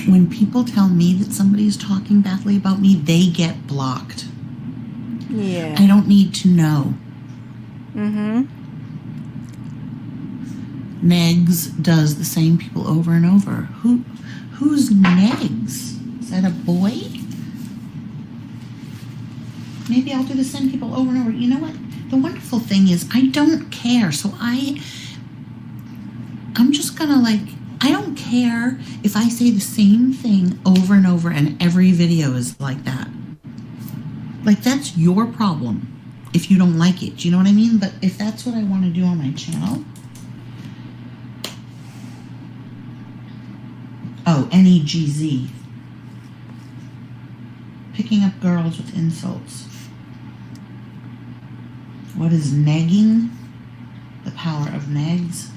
When people tell me that somebody's talking badly about me, they get blocked. Yeah. I don't need to know. Mm-hmm. Negs does the same people over and over. Who's Negs? Is that a boy? Maybe I'll do the same people over and over. You know what? The wonderful thing is I don't care. So I'm just gonna I don't care if I say the same thing over and over and every video is like that. Like, that's your problem if you don't like it. Do you know what I mean? But if that's what I want to do on my channel. Oh, NEGZ. Picking up girls with insults. What is negging? The power of negs.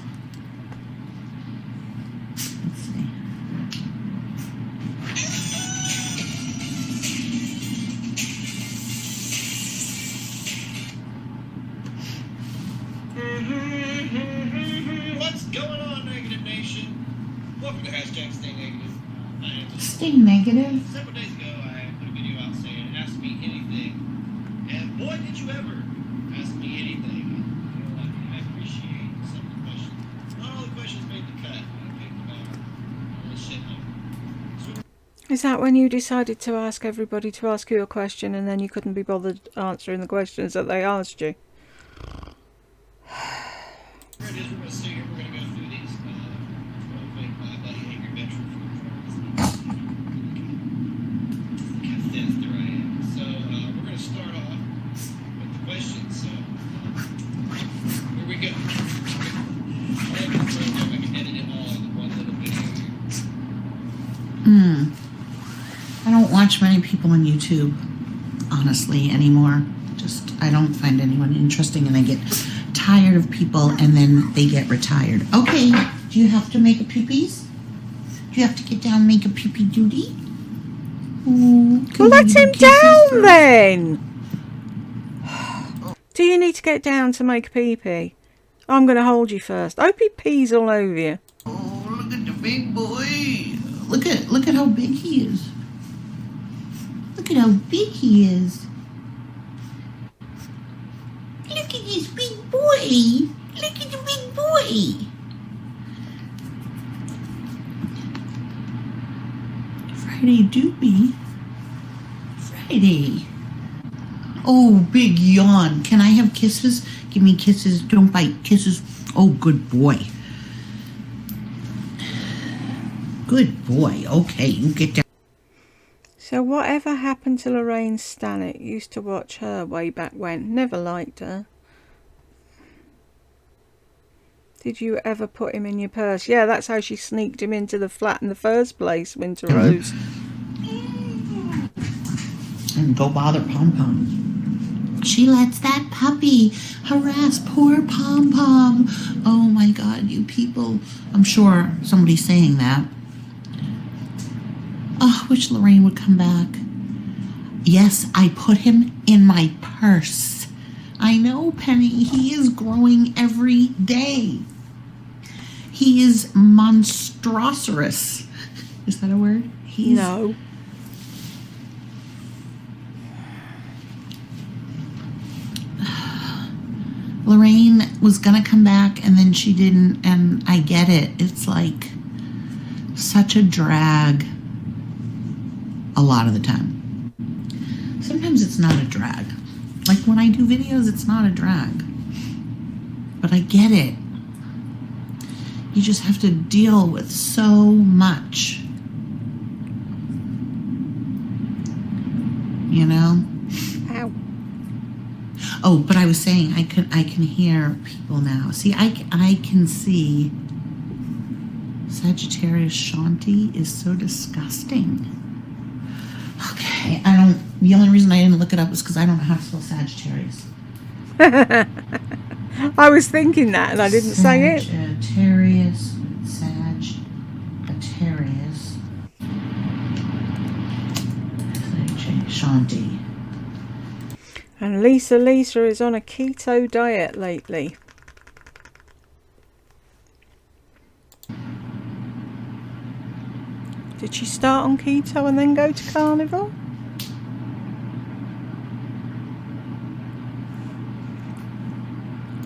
Let's see. What's going on, Negative Nation? Welcome to hashtag Stay Negative. I am Stay negative? Several days ago, I put a video out saying, ask me anything. And boy, did you ever ask me anything. I appreciate some of the questions. Not all the questions made the cut. I picked about all the shit. Is that when you decided to ask everybody to ask you a question and then you couldn't be bothered answering the questions that they asked you? Here it is. We're going to sit here. We're going to go through these. Real quick, my buddy Angry Veteran from look how sinister I am. So we're going to start off with the questions. So here we go. I can edit it all in one little video here. I don't watch many people on YouTube, honestly, anymore. Just, I don't find anyone interesting, and I get tired of people, and then they get retired. Okay, do you have to make a pee-pees? Do you have to get down and make a pee-pee duty? Well, let him down then! Do you need to get down to make a pee-pee? I'm going to hold you first. I hope he pees all over you. Oh, look at the big boy. Look at how big he is. Look at how big he is. Look at this big boy. Look at the big boy. Friday Doopy. Friday. Oh, big yawn. Can I have kisses? Give me kisses. Don't bite. Kisses. Oh, good boy. Good boy. Okay, you get down. So whatever happened to Lorraine Stannett? Used to watch her way back when. Never liked her. Did you ever put him in your purse? Yeah, that's how she sneaked him into the flat in the first place, Winter Rose. And go bother Pom Pom. She lets that puppy harass poor Pom Pom. Oh my God, you people. I'm sure somebody's saying that. Oh, I wish Lorraine would come back. Yes, I put him in my purse. I know, Penny. He is growing every day. He is monstrosous. Is that a word? No. Lorraine was gonna come back and then she didn't, and I get it. It's like such a drag a lot of the time. Sometimes it's not a drag. Like when I do videos, it's not a drag. But I get it. You just have to deal with so much. You know? Ow. Oh, but I was saying I can hear people now. See, I can see Sagittarius Shanti is so disgusting. Okay, the only reason I didn't look it up was because I don't know how to spell Sagittarius. I was thinking that and I didn't say it. Sagittarius. Shanti. And Lisa is on a keto diet lately. Did she start on keto and then go to carnivore?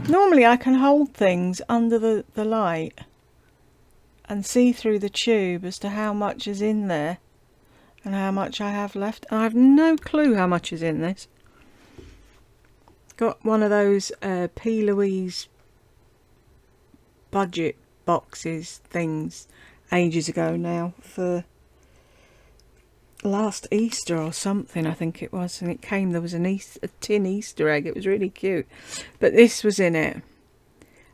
Normally I can hold things under the light and see through the tube as to how much is in there and how much I have left. And I have no clue how much is in this. Got one of those P. Louise budget boxes things ages ago now, for last Easter or something, I think it was, and it came, there was a tin Easter egg. It was really cute, but this was in it,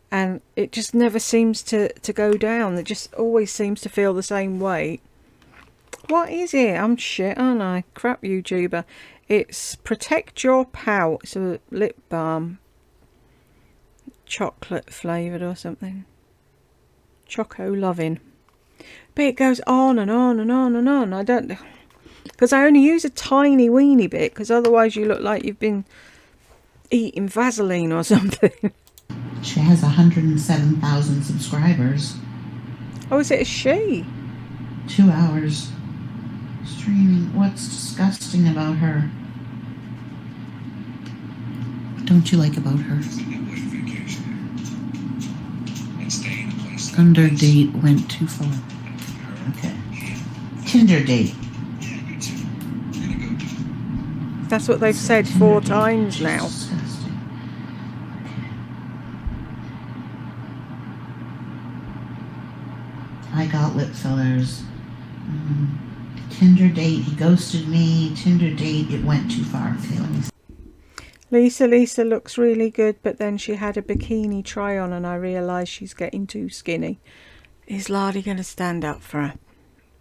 and it just never seems to go down. It just always seems to feel the same weight. What is it? I'm shit, aren't I? Crap YouTuber. It's Protect Your Pout. It's a lip balm, chocolate flavoured or something. Choco loving. But it goes on and on and on and on. I don't, because I only use a tiny weeny bit, because otherwise you look like you've been eating Vaseline or something. She has 107,000 subscribers. Oh, is it a she? 2 hours streaming. What's disgusting about her? What don't you like about her? Thunder date went too far. Okay. Tinder date. That's what they've said 4 times now. Disgusting. I got lip fillers. Tinder date, he ghosted me. Tinder date, it went too far. Okay, let me see. Lisa looks really good, but then she had a bikini try on and I realised she's getting too skinny. Is Lardy going to stand up for her?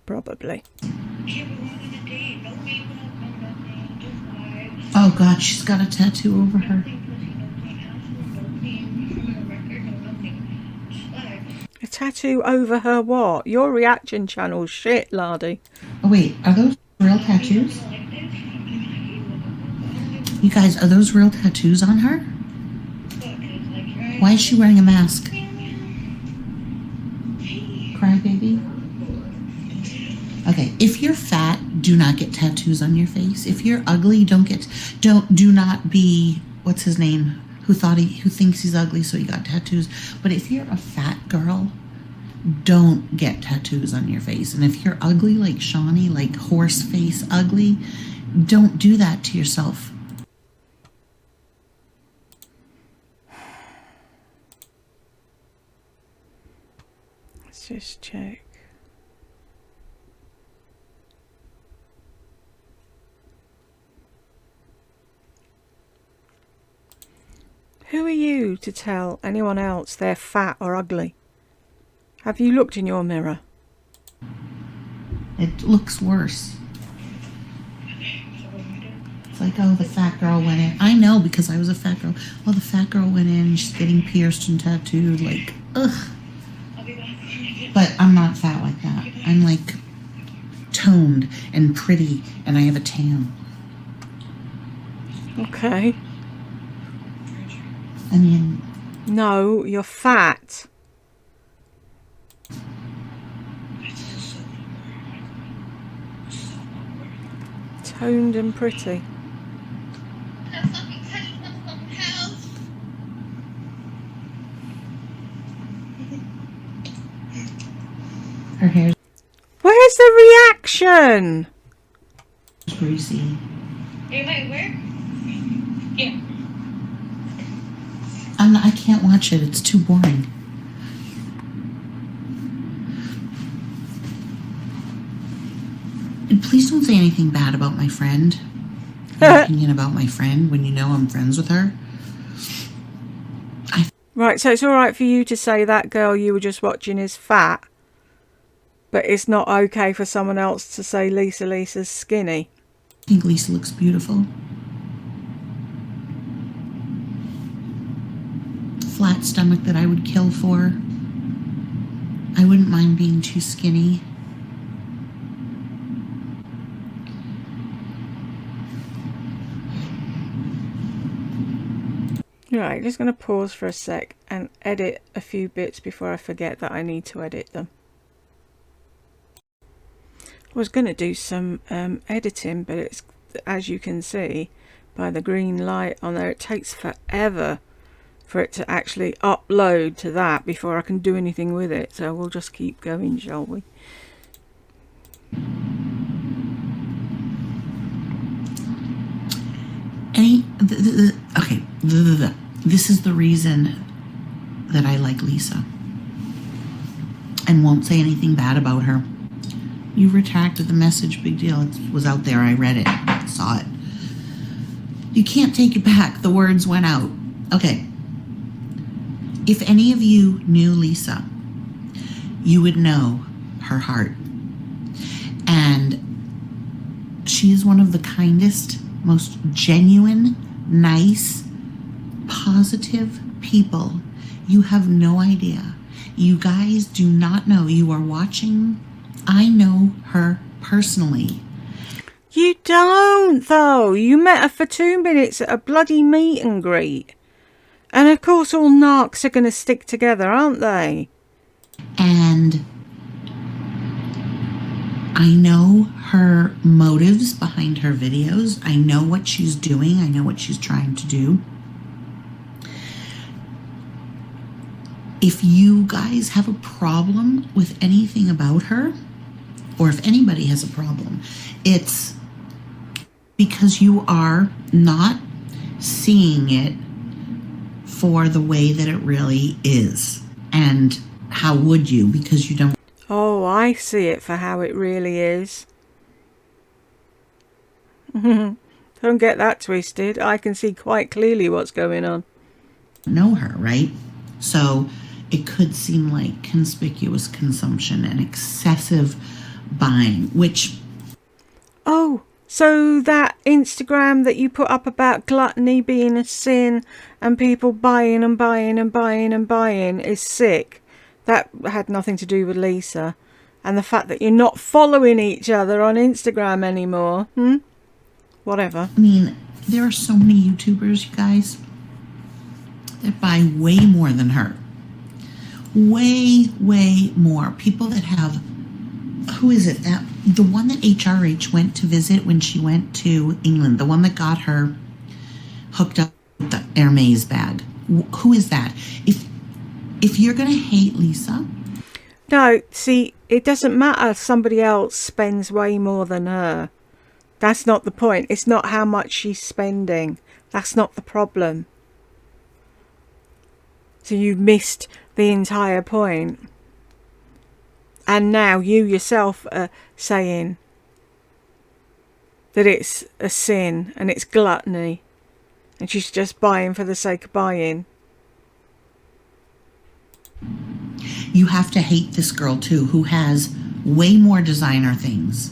Probably. Oh God, she's got a tattoo over her. A tattoo over her what? Your reaction channel's shit, Lardy. Oh wait, are those real tattoos? You guys, are those real tattoos on her? Why is she wearing a mask? Crybaby? Okay, if you're fat, do not get tattoos on your face. If you're ugly, do not be, what's his name? Who thinks he's ugly, so he got tattoos. But if you're a fat girl, don't get tattoos on your face. And if you're ugly like Shawnee, like horse face ugly, don't do that to yourself. Let's just check. Who are you to tell anyone else they're fat or ugly? Have you looked in your mirror? It looks worse. It's like, oh, the fat girl went in. I know, because I was a fat girl. Oh, the fat girl went in, she's getting pierced and tattooed. Like, ugh. But I'm not fat like that. I'm like toned and pretty, and I have a tan. Okay. I mean... No, you're fat. Toned and pretty. Her hair's Where's the reaction? greasy. It might work. Yeah. I can't watch it. It's too boring. And please don't say anything bad about my friend. Your opinion about my friend when you know I'm friends with her. Right, so it's alright for you to say that girl you were just watching is fat, but it's not okay for someone else to say Lisa's skinny. I think Lisa looks beautiful. Flat stomach that I would kill for. I wouldn't mind being too skinny. Right, just going to pause for a sec and edit a few bits before I forget that I need to edit them. I was going to do some editing, but it's, as you can see by the green light on there, it takes forever for it to actually upload to that before I can do anything with it. So we'll just keep going, shall we? Any Okay, this is the reason that I like Lisa and won't say anything bad about her. You retracted the message, big deal. It was out there. I read it, saw it. You can't take it back. The words went out. Okay. If any of you knew Lisa, you would know her heart. And she is one of the kindest, most genuine, nice, positive people. You have no idea. You guys do not know. You are watching. I know her personally. You don't, though. You met her for 2 minutes at a bloody meet and greet. And of course all narcs are going to stick together, aren't they? And I know her motives behind her videos. I know what she's doing. I know what she's trying to do. If you guys have a problem with anything about her, or if anybody has a problem, it's because you are not seeing it for the way that it really is. And how would you? Because you don't. Oh, I see it for how it really is. Don't get that twisted. I can see quite clearly what's going on. Know her, right? So it could seem like conspicuous consumption and excessive buying, which... Oh, so that Instagram that you put up about gluttony being a sin and people buying and buying and buying and buying is sick. That had nothing to do with Lisa. And the fact that you're not following each other on Instagram anymore. Whatever. I mean, there are so many YouTubers, you guys, that buy way more than her. Way, way more. People that have... Who is it? The one that HRH went to visit when she went to England. The one that got her hooked up with the Hermes bag. Who is that? If you're going to hate Lisa... No, see, it doesn't matter if somebody else spends way more than her. That's not the point. It's not how much she's spending. That's not the problem. So you missed the entire point. And now you yourself are saying that it's a sin and it's gluttony. And she's just buying for the sake of buying. You have to hate this girl too, who has way more designer things.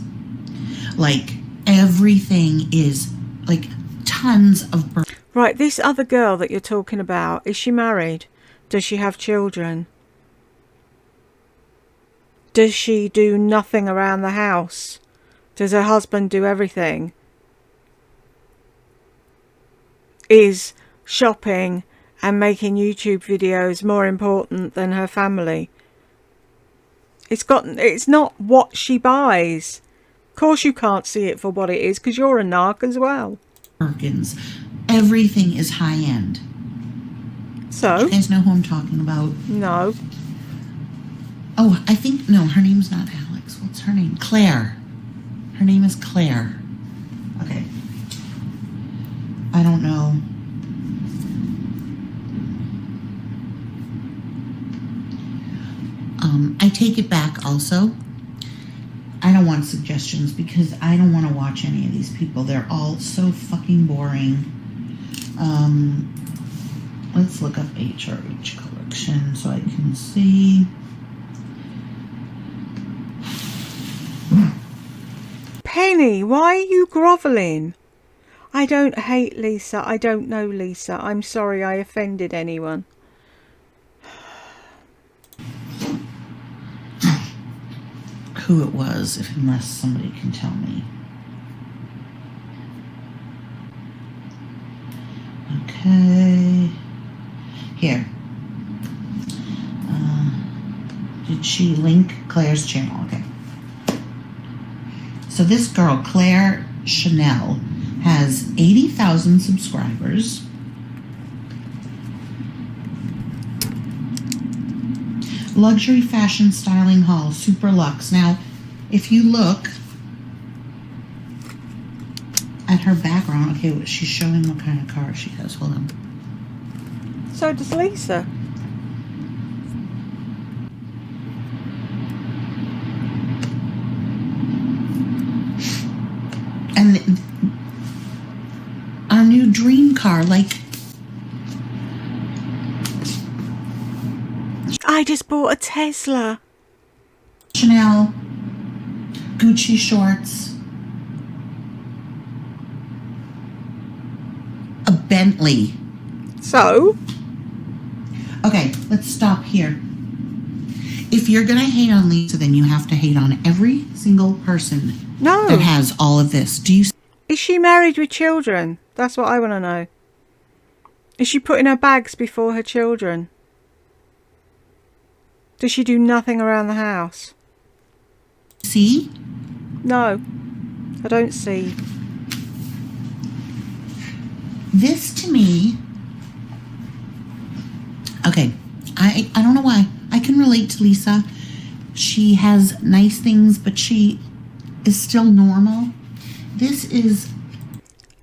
Like, everything is, like, tons of... Right, this other girl that you're talking about, is she married? Does she have children? Does she do nothing around the house? Does her husband do everything? Is shopping and making YouTube videos more important than her family? It's not what she buys. Of course you can't see it for what it is because you're a narc as well. Perkins. Everything is high end. So? Do you guys know who I'm talking about? No. Oh, I think, no, her name's not Alex. What's her name? Claire. Her name is Claire. Okay. I don't know. I take it back also. I don't want suggestions because I don't want to watch any of these people. They're all so fucking boring. Let's look up HRH collection so I can see. Penny, why are you grovelling? I don't hate Lisa. I don't know Lisa. I'm sorry I offended anyone. Who it was, unless somebody can tell me. Okay. Here. Did she link Claire's channel? Okay. So this girl, Claire Chanel, has 80,000 subscribers. Luxury fashion styling haul, super luxe. Now, if you look, at her background. Okay, well, she's showing what kind of car she has. Hold on. So does Lisa. And our new dream car, like, I just bought a Tesla. Chanel, Gucci shorts, a Bentley. So? Okay, let's stop here. If you're going to hate on Lisa, then you have to hate on every single person No. that has all of this. Do you? Is she married with children? That's what I want to know. Is she putting her bags before her children? Does she do nothing around the house? See? No, I don't see. This to me, okay, I don't know why. I can relate to Lisa. She has nice things, but she is still normal. This is...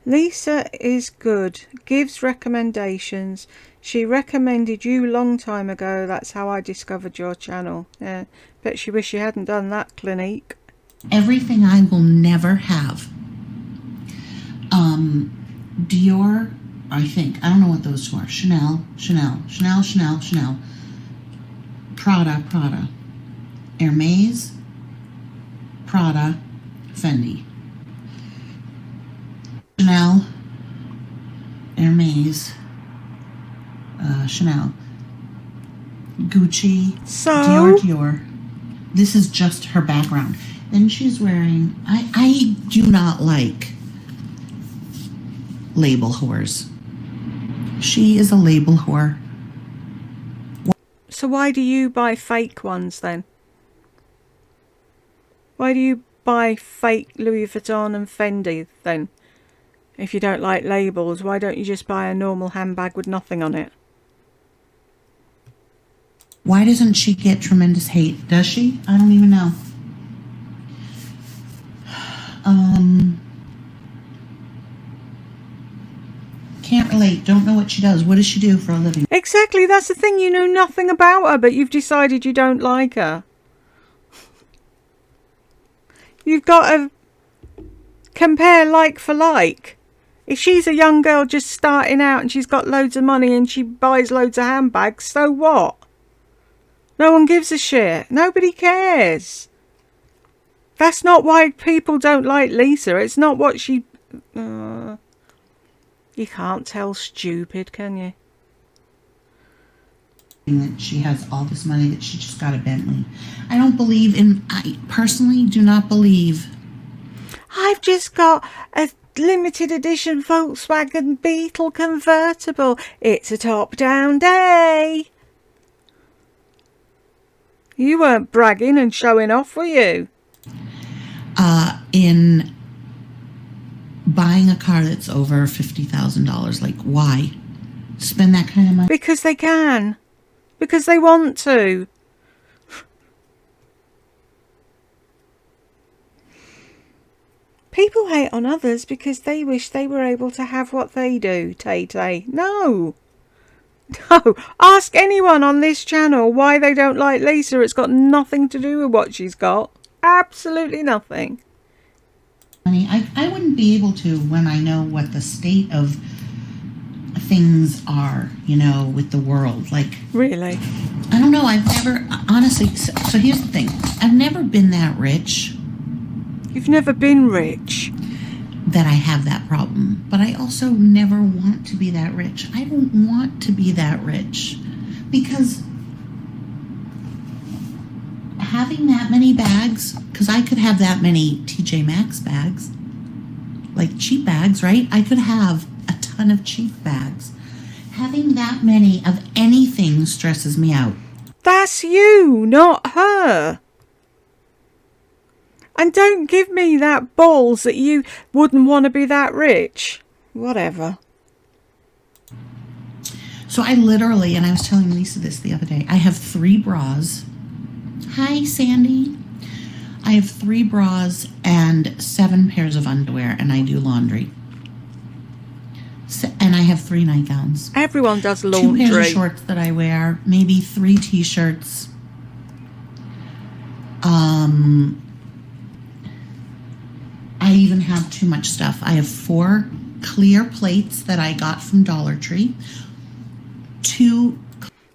Lisa is good, gives recommendations. She recommended you long time ago. That's how I discovered your channel. Yeah, bet she wish she hadn't done that, Clinique. everything I will never have. Dior, I think. I don't know what those two are. Chanel. Prada. Hermes, Prada, Fendi. Chanel, Hermes, Chanel, Gucci, So? Dior. This is just her background. Then she's wearing, I do not like label whores. She is a label whore. So why do you buy fake ones then? Why do you buy fake Louis Vuitton and Fendi then? If you don't like labels, why don't you just buy a normal handbag with nothing on it? Why doesn't she get tremendous hate? Does she? I don't even know. Can't relate. Don't know what she does. What does she do for a living? Exactly, that's the thing. You know nothing about her, but you've decided you don't like her. You've got to compare like for like. If she's a young girl just starting out and she's got loads of money and she buys loads of handbags, so what? No one gives a shit. Nobody cares. That's not why people don't like Lisa. It's not what she... you can't tell stupid, can you? That she has all this money, that she just got a Bentley. I personally do not believe. I've just got a limited edition Volkswagen Beetle convertible. It's a top-down day. You weren't bragging and showing off, were you? In buying a car that's over $50,000, like, why spend that kind of money? Because they can. Because they want to. People hate on others because they wish they were able to have what they do, Tay-Tay. No. No. Ask anyone on this channel why they don't like Lisa. It's got nothing to do with what she's got. Absolutely nothing. I wouldn't be able to when I know what the state of things are, with the world. Like, Really? I don't know. I've never, honestly, so here's the thing. I've never been that rich You've never been rich. that I have that problem. But I also never want to be that rich. I don't want to be that rich because having that many bags, because I could have that many TJ Maxx bags, like cheap bags, right? I could have a ton of cheap bags. Having that many of anything stresses me out. That's you, not her. And don't give me that balls that you wouldn't want to be that rich. Whatever. So I literally, and I was telling Lisa this the other day, I have 3 bras. Hi, Sandy. I have 3 bras and 7 pairs of underwear, and I do laundry. And I have 3 nightgowns. Everyone does 2 pairs of laundry. shorts that I wear, maybe 3 t-shirts. I even have too much stuff. I have 4 clear plates that I got from Dollar Tree. 2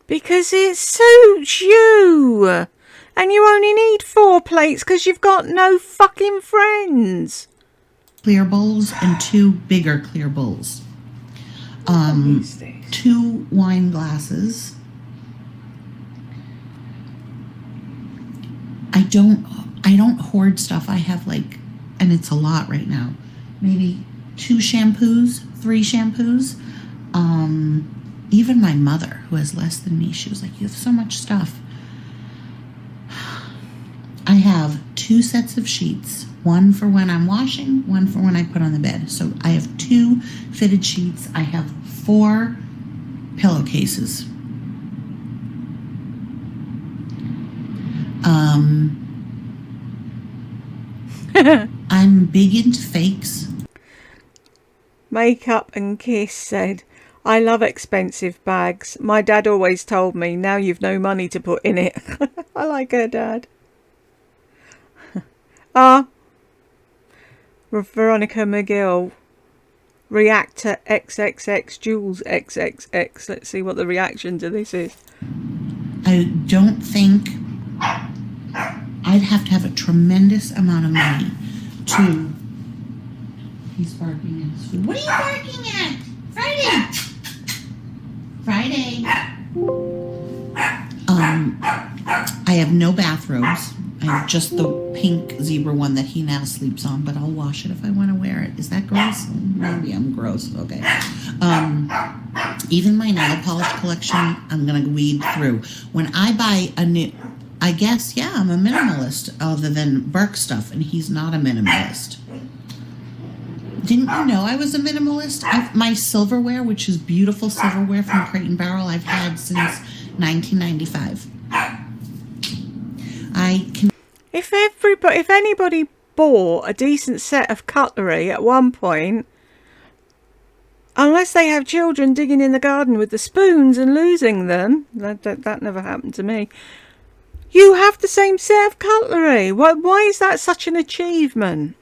Because it suits you. And you only need 4 plates because you've got no fucking friends. clear bowls and 2 bigger clear bowls. 2 wine glasses. I don't hoard stuff. I have like, and it's a lot right now, maybe 2 shampoos, 3 shampoos. Even my mother, who has less than me, she was like, you have so much stuff. I have 2 sets of sheets, one for when I'm washing, one for when I put on the bed. So I have 2 fitted sheets. I have 4 pillowcases. I'm big into fakes. Makeup and Kiss said, I love expensive bags. My dad always told me, now you've no money to put in it. I like her dad. Veronica McGill. React to XXX Jools XXX. Let's see what the reaction to this is. I don't think I'd have to have a tremendous amount of money to... He's barking at his food. What are you barking at? Friday! I have no bathrobes. I have just the pink zebra one that he now sleeps on, but I'll wash it if I want to wear it. Is that gross? Maybe I'm gross. Okay. Even my nail polish collection, I'm going to weed through. When I buy a new... I guess, yeah, I'm a minimalist, other than Burke stuff, and he's not a minimalist. Didn't you know I was a minimalist? My silverware, which is beautiful silverware from Crate and Barrel, I've had since 1995. If anybody bought a decent set of cutlery at one point, unless they have children digging in the garden with the spoons and losing them, that never happened to me. You have the same set of cutlery. Why is that such an achievement?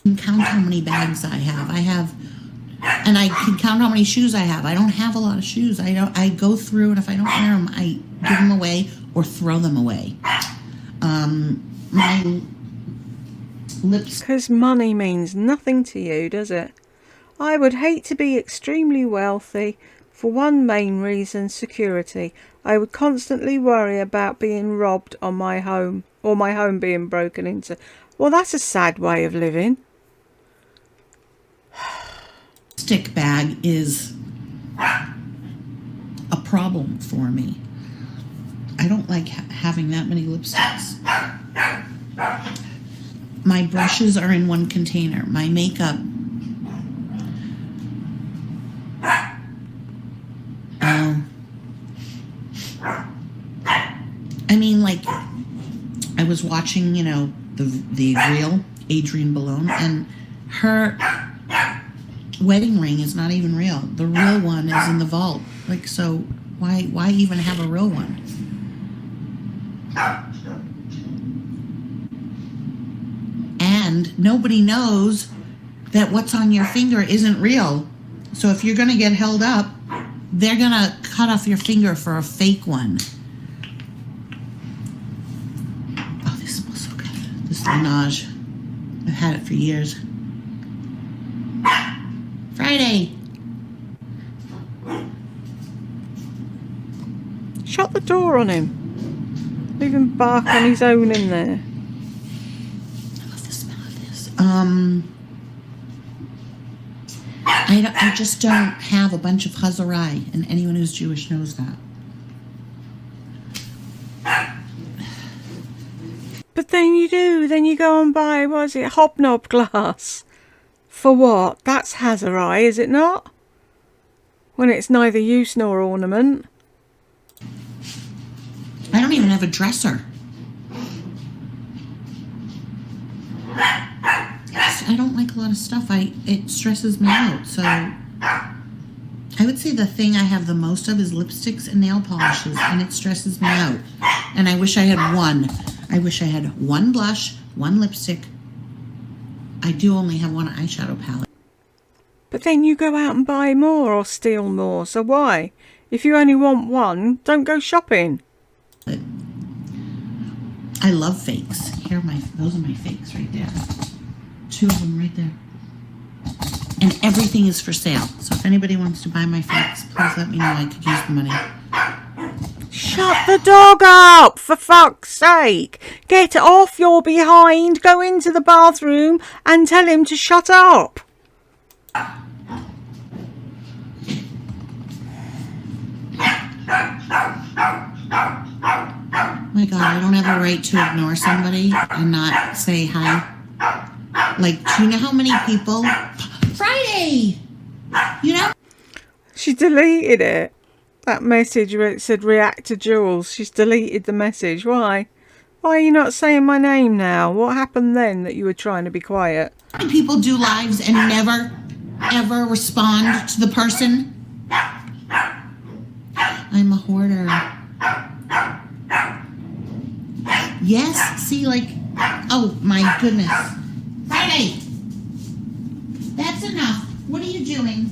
I can count how many bags I have, and I can count how many shoes I have. I don't have a lot of shoes. I go through, and if I don't wear them, I give them away or throw them away. My lips. Because money means nothing to you, does it? I would hate to be extremely wealthy for one main reason: security. I would constantly worry about being robbed on my home, or my home being broken into. Well, that's a sad way of living. Stick bag is a problem for me. I don't like having that many lipsticks. My brushes are in one container. My makeup. I mean, like, I was watching, the real Adrienne Balone, and her wedding ring is not even real. The real one is in the vault. Like, so why even have a real one? And nobody knows that what's on your finger isn't real. So if you're going to get held up, they're going to cut off your finger for a fake one. Oh, this smells so good. This Laneige. I've had it for years. Friday. Shut the door on him. Leave him bark on his own in there. I love the smell of this. I just don't have a bunch of Hazarai, and anyone who's Jewish knows that. But then you do. Then you go and buy, what is it, hobnob glass. For what? That's Hazarai, is it not? When it's neither use nor ornament. I don't even have a dresser. I don't like a lot of stuff. It stresses me out. So I would say the thing I have the most of is lipsticks and nail polishes, and it stresses me out. And I wish I had one. I wish I had one blush, one lipstick. I do only have one eyeshadow palette. But then you go out and buy more or steal more. So why? If you only want one, don't go shopping. I love fakes. Those are my fakes right there. 2 of them right there. And everything is for sale. So if anybody wants to buy my fakes, please let me know. I could use the money. Shut the dog up, for fuck's sake. Get off your behind, go into the bathroom and tell him to shut up. My God, I don't have a right to ignore somebody and not say hi. Like, do you know how many people? Friday! You know? She deleted it. That message where it said react to Jools. She's deleted the message. Why? Why are you not saying my name now? What happened then that you were trying to be quiet? How many people do lives and never, ever respond to the person? I'm a hoarder. Yes, see, like, oh my goodness. Friday! That's enough. What are you doing?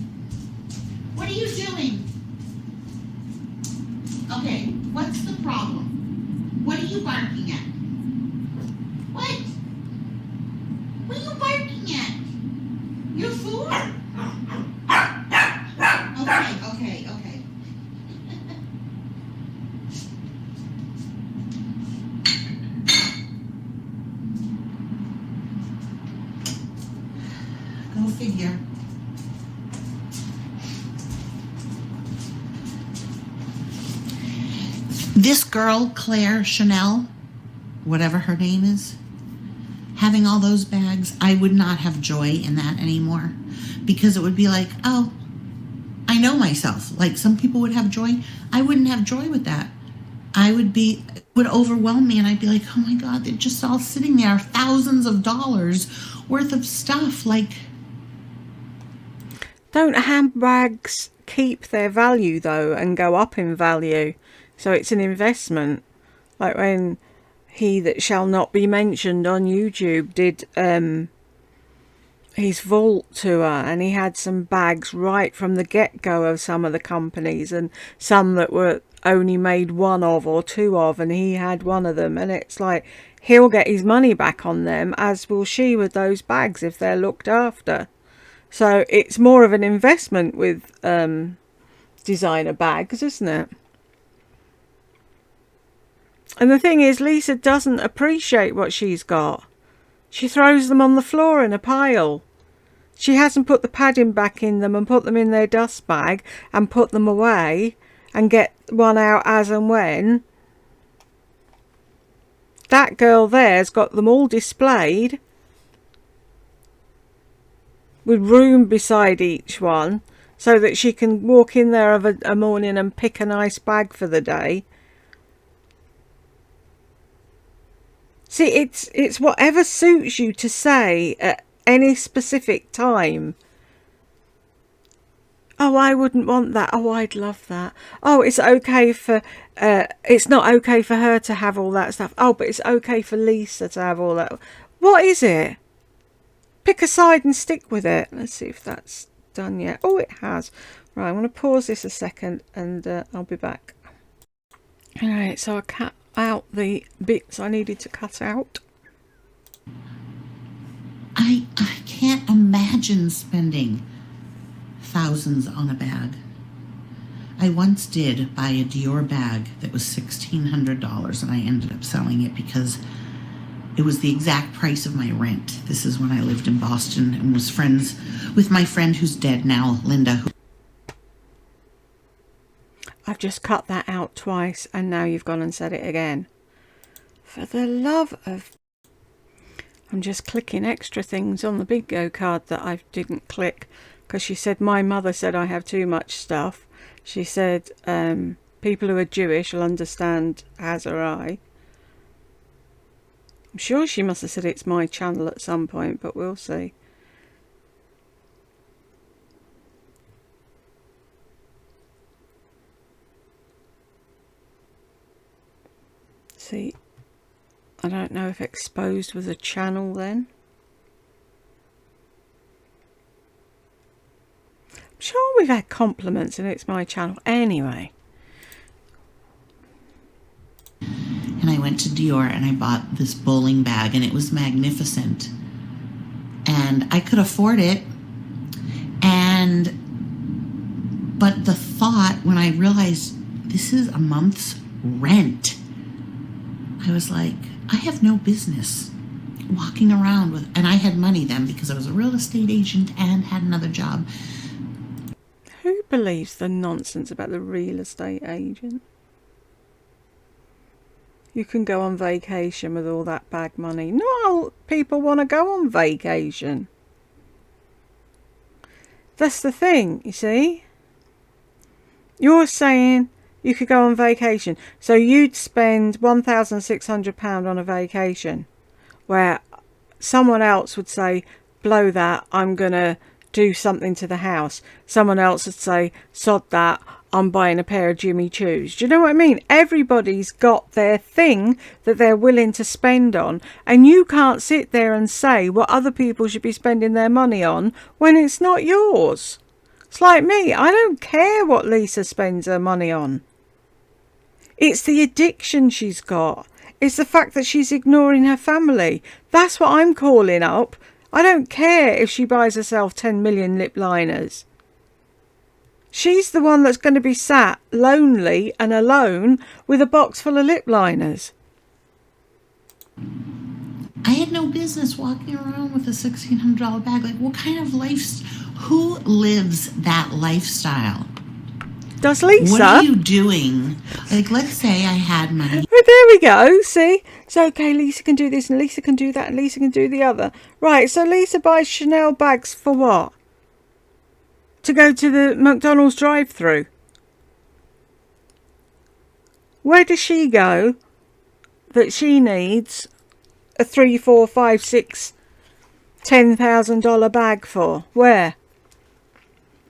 What are you doing? Okay, what's the problem? What are you barking at? What? What are you barking at? Your food? Okay. Go figure. This girl, Claire Chanel, whatever her name is, having all those bags, I would not have joy in that anymore, because it would be like, oh, I know myself. Like some people would have joy. I wouldn't have joy with that. It would overwhelm me, and I'd be like, oh my God, they're just all sitting there, thousands of dollars worth of stuff. Like, Don't handbags keep their value though and go up in value? So it's an investment. Like when he that shall not be mentioned on YouTube did his vault tour, and he had some bags right from the get-go of some of the companies, and some that were only made one of or two of, and he had one of them, and it's like he'll get his money back on them, as will she with those bags if they're looked after. So it's more of an investment with designer bags, isn't it? And the thing is, Lisa doesn't appreciate what she's got. She throws them on the floor in a pile. She hasn't put the padding back in them and put them in their dust bag and put them away and get one out as and when. That girl there's got them all displayed with room beside each one so that she can walk in there of a morning and pick a nice bag for the day. See, it's whatever suits you to say at any specific time. Oh, I wouldn't want that. Oh, I'd love that. Oh, it's okay for... it's not okay for her to have all that stuff. Oh, but it's okay for Lisa to have all that. What is it? Pick a side and stick with it. Let's see if that's done yet. Oh, it has. Right, I'm going to pause this a second and I'll be back. Alright, so I cut out the bits I needed to cut out. I can't imagine spending thousands on a bag. I once did buy a Dior bag that was $1,600, and I ended up selling it because it was the exact price of my rent. This is when I lived in Boston and was friends with my friend who's dead now, Linda. I've just cut that out twice and now you've gone and said it again. For the love of... I'm just clicking extra things on the bingo card that I didn't click because she said my mother said I have too much stuff. She said people who are Jewish will understand Hazarai. I'm sure she must have said it's my channel at some point, but we'll see. See, I don't know if Exposed was a channel then. I'm sure we've had compliments and it's my channel. Anyway. And I went to Dior and I bought this bowling bag, and it was magnificent. And I could afford it. But the thought, when I realized this is a month's rent, I was like, I have no business walking around with, and I had money then because I was a real estate agent and had another job. Who believes the nonsense about the real estate agent? You can go on vacation with all that bag money. Not all people want to go on vacation. That's the thing, you see. You're saying you could go on vacation. So you'd spend £1,600 on a vacation, where someone else would say, blow that, I'm going to do something to the house. Someone else would say, sod that, I'm buying a pair of Jimmy Choos. Do you know what I mean? Everybody's got their thing that they're willing to spend on, and you can't sit there and say what other people should be spending their money on when it's not yours. It's like me. I don't care what Lisa spends her money on. It's the addiction she's got. It's the fact that she's ignoring her family. That's what I'm calling up. I don't care if she buys herself 10 million lip liners. She's the one that's going to be sat lonely and alone with a box full of lip liners. I had no business walking around with a $1,600 bag. Like, what kind of who lives that lifestyle? Does Lisa? What are you doing? Like, let's say I had money. Oh, there we go. See? It's okay. Lisa can do this and Lisa can do that and Lisa can do the other. Right. So Lisa buys Chanel bags for what? To go to the McDonald's drive-thru. Where does she go that she needs a $3, $4, $5, $6, $10,000 bag for? Where?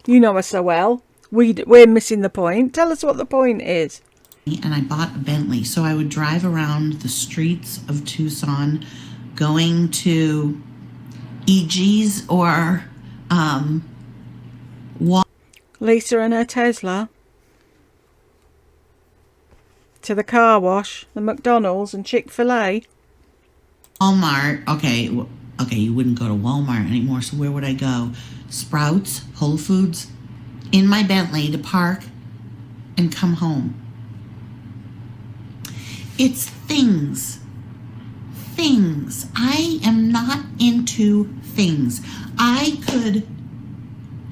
You know her so well. We're missing the point. Tell us what the point is. And I bought a Bentley, so I would drive around the streets of Tucson, going to EG's or Lisa and her Tesla. To the car wash, the McDonald's and Chick-fil-A. Walmart. Okay, you wouldn't go to Walmart anymore, so where would I go? Sprouts, Whole Foods, in my Bentley to park and come home. It's things. I am not into things. I could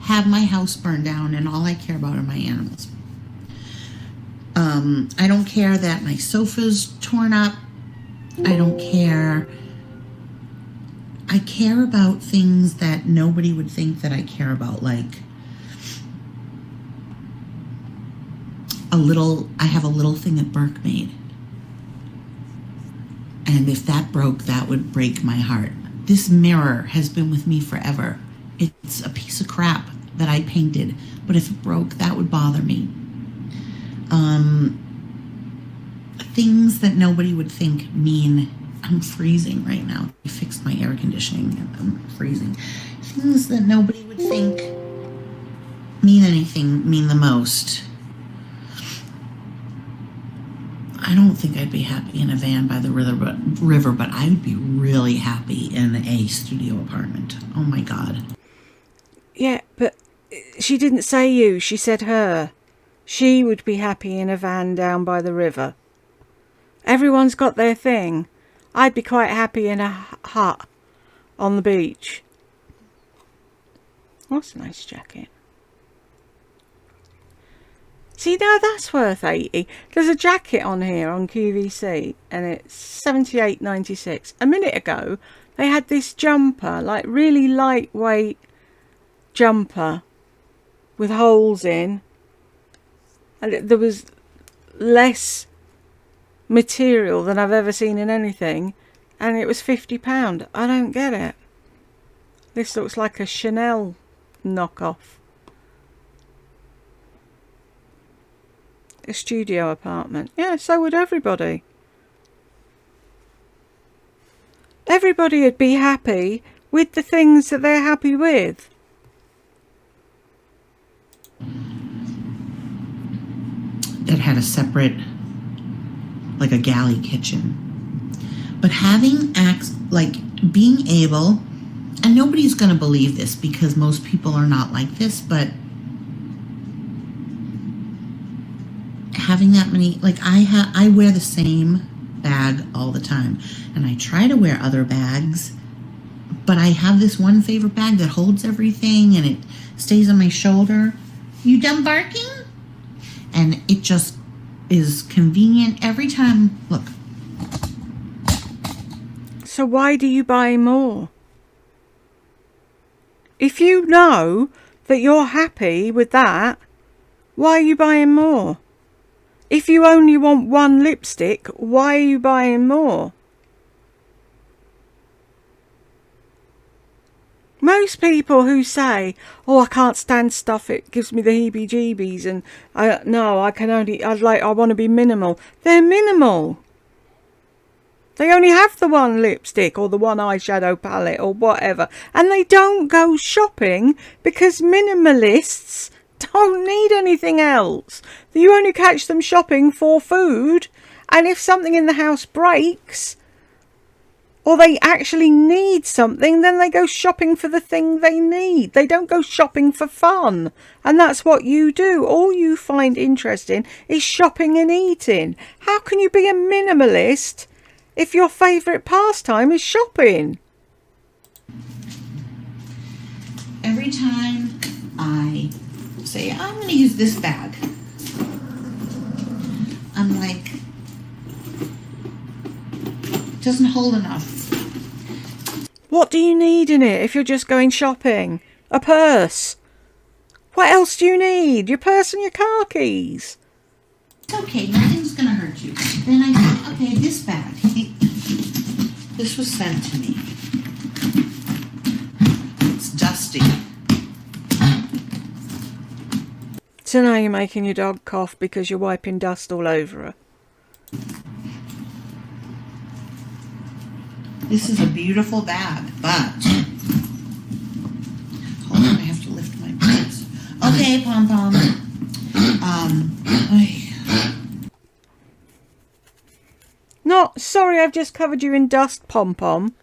have my house burned down and all I care about are my animals. I don't care that my sofa's torn up. I don't care. I care about things that nobody would think that I care about, like I have a little thing that Burke made. And if that broke, that would break my heart. This mirror has been with me forever. It's a piece of crap that I painted, but if it broke, that would bother me. Things that nobody would think mean, I'm freezing right now. I fixed my air conditioning and I'm freezing. Things that nobody would think mean anything mean the most. I don't think I'd be happy in a van by the river, but I would be really happy in a studio apartment. Oh my God. Yeah, but she didn't say you, she said her. She would be happy in a van down by the river. Everyone's got their thing. I'd be quite happy in a hut on the beach. That's a nice jacket. See, now that's worth 80. There's a jacket on here on QVC and it's $78.96. A minute ago, they had this jumper, like really lightweight jumper with holes in. And there was less material than I've ever seen in anything. And it was £50. I don't get it. This looks like a Chanel knockoff. A studio apartment. Yeah, so would everybody. Everybody would be happy with the things that they're happy with. That had a separate, like a galley kitchen. But having being able, and nobody's going to believe this because most people are not like this, but having that many, like I wear the same bag all the time, and I try to wear other bags, but I have this one favorite bag that holds everything and it stays on my shoulder. You done barking? And it just is convenient every time. Look. So why do you buy more? If you know that you're happy with that, why are you buying more? If you only want one lipstick, why are you buying more? Most people who say, "Oh, I can't stand stuff, it gives me the heebie-jeebies," and I want to be minimal. They're minimal. They only have the one lipstick or the one eyeshadow palette or whatever, and they don't go shopping because minimalists don't need anything else. You only catch them shopping for food, and if something in the house breaks, or they actually need something, then they go shopping for the thing they need. They don't go shopping for fun. And that's what you do. All you find interesting is shopping and eating. How can you be a minimalist if your favourite pastime is shopping? Every time I say, I'm going to use this bag, I'm like, it doesn't hold enough. What do you need in it if you're just going shopping? A purse. What else do you need? Your purse and your car keys. It's okay, nothing's going to hurt you. Then I thought, okay, this bag. This was sent to me. It's dusty. So now you're making your dog cough because you're wiping dust all over her. This is a beautiful bag, but hold on, I have to lift my pants. Okay, Pom Pom. Not sorry, I've just covered you in dust, Pom Pom.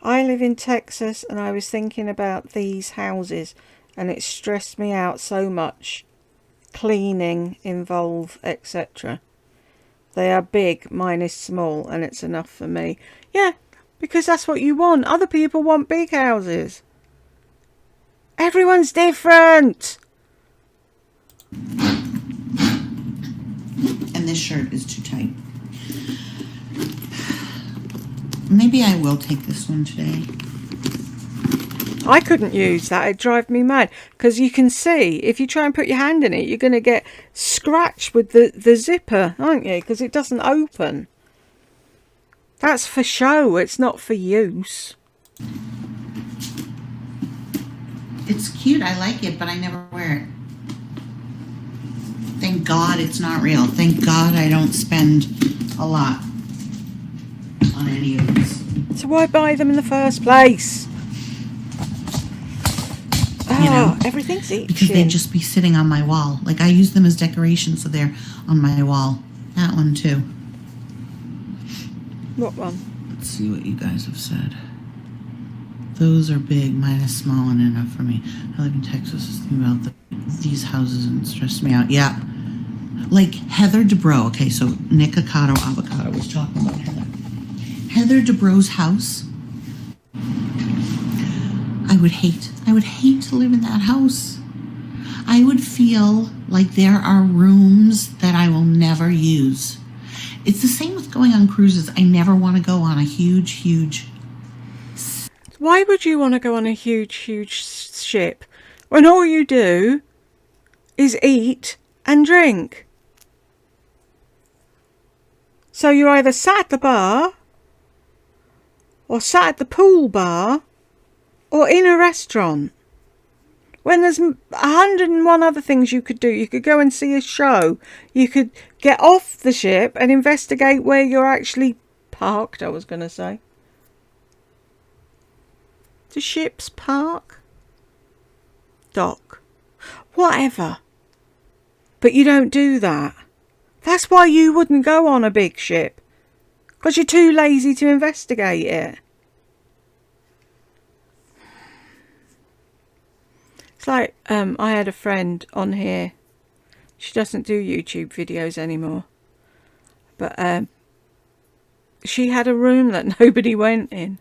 I live in Texas, and I was thinking about these houses, and it stressed me out so much. Cleaning involved, etc. They are big, mine is small, and it's enough for me. Yeah, because that's what you want. Other people want big houses. Everyone's different. And this shirt is too tight. Maybe I will take this one today. I couldn't use that. It'd drive me mad. Because you can see, if you try and put your hand in it, you're going to get scratched with the zipper, aren't you? Because it doesn't open. That's for show. It's not for use. It's cute. I like it, but I never wear it. Thank God it's not real. Thank God I don't spend a lot on any of these. So why buy them in the first place? You know, everything's itching. Because they'd just be sitting on my wall. Like, I use them as decoration, so they're on my wall. That one, too. What one? Let's see what you guys have said. Those are big. Mine is small and enough for me. I live in Texas. Just thinking about these houses and it stressed me out. Yeah. Like Heather Dubrow. Okay, so Nick Avocado was talking about Heather. Heather Dubrow's house. I would hate to live in that house. I would feel like there are rooms that I will never use. It's the same with going on cruises. I never want to go on a huge... Why would you want to go on a huge ship when all you do is eat and drink? So you're either sat at the bar, or sat at the pool bar, or in a restaurant. when there's 101 other things you could do. You could go and see a show. You could get off the ship and investigate where you're actually parked, I was going to say. Do ships park? Dock. Whatever. But you don't do that. That's why you wouldn't go on a big ship. Because you're too lazy to investigate it. It's like, I had a friend on here. She doesn't do YouTube videos anymore. But she had a room that nobody went in.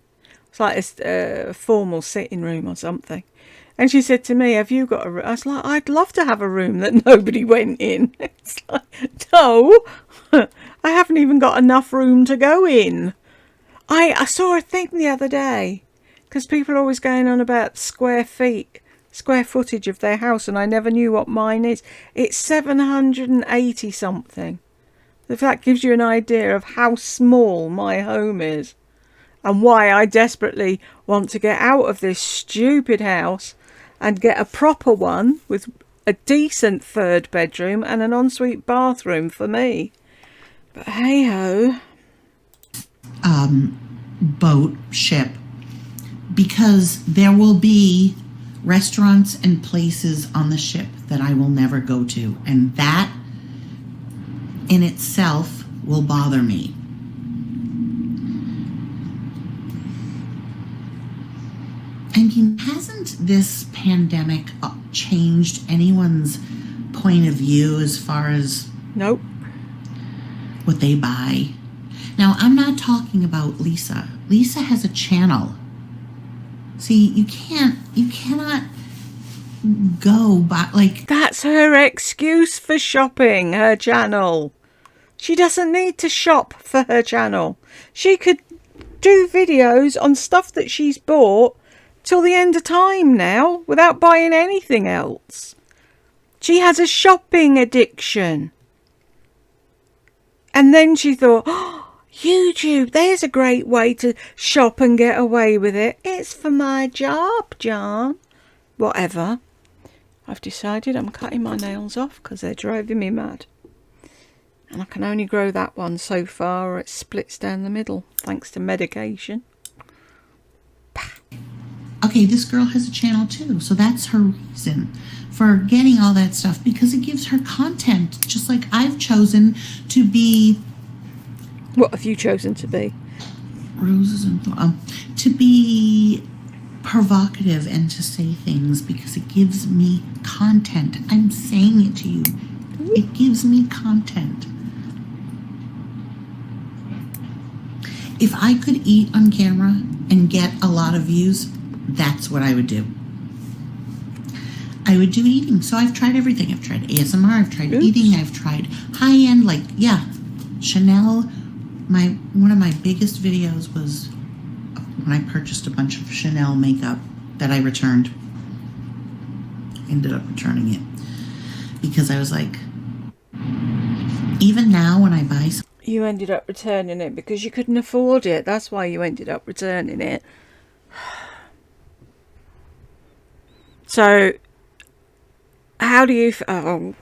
It's like a formal sitting room or something. And she said to me, have you got a room? I was like, I'd love to have a room that nobody went in. It's like, no, I haven't even got enough room to go in. I saw a thing the other day, because people are always going on about square footage of their house, and I never knew what mine is. It's 780 something. If that gives you an idea of how small my home is, and why I desperately want to get out of this stupid house and get a proper one with a decent third bedroom and an ensuite bathroom for me. But hey ho. Boat, ship, because there will be restaurants and places on the ship that I will never go to, and that in itself will bother me. I mean, hasn't this pandemic changed anyone's point of view as far as Nope. what they buy? Now, I'm not talking about Lisa. Lisa has a channel. See, you cannot go by, like... That's her excuse for shopping, her channel. She doesn't need to shop for her channel. She could do videos on stuff that she's bought till the end of time now without buying anything else. She has a shopping addiction. And then she thought, oh, YouTube, there's a great way to shop and get away with it. It's for my job, John. Whatever. I've decided I'm cutting my nails off because they're driving me mad. And I can only grow that one so far, or it splits down the middle, thanks to medication. Okay, this girl has a channel too, so that's her reason for getting all that stuff, because it gives her content, just like I've chosen to be... What have you chosen to be? Roses and to be provocative and to say things, because it gives me content. I'm saying it to you. It gives me content. If I could eat on camera and get a lot of views, that's what I would do. I would do eating. So I've tried everything. I've tried ASMR, I've tried eating, I've tried high-end, like, yeah, Chanel. One of my biggest videos was when I purchased a bunch of Chanel makeup that I returned. Ended up returning it because I was like, even now when I buy something, You ended up returning it because you couldn't afford it. That's why you ended up returning it. So, how do you... Oh,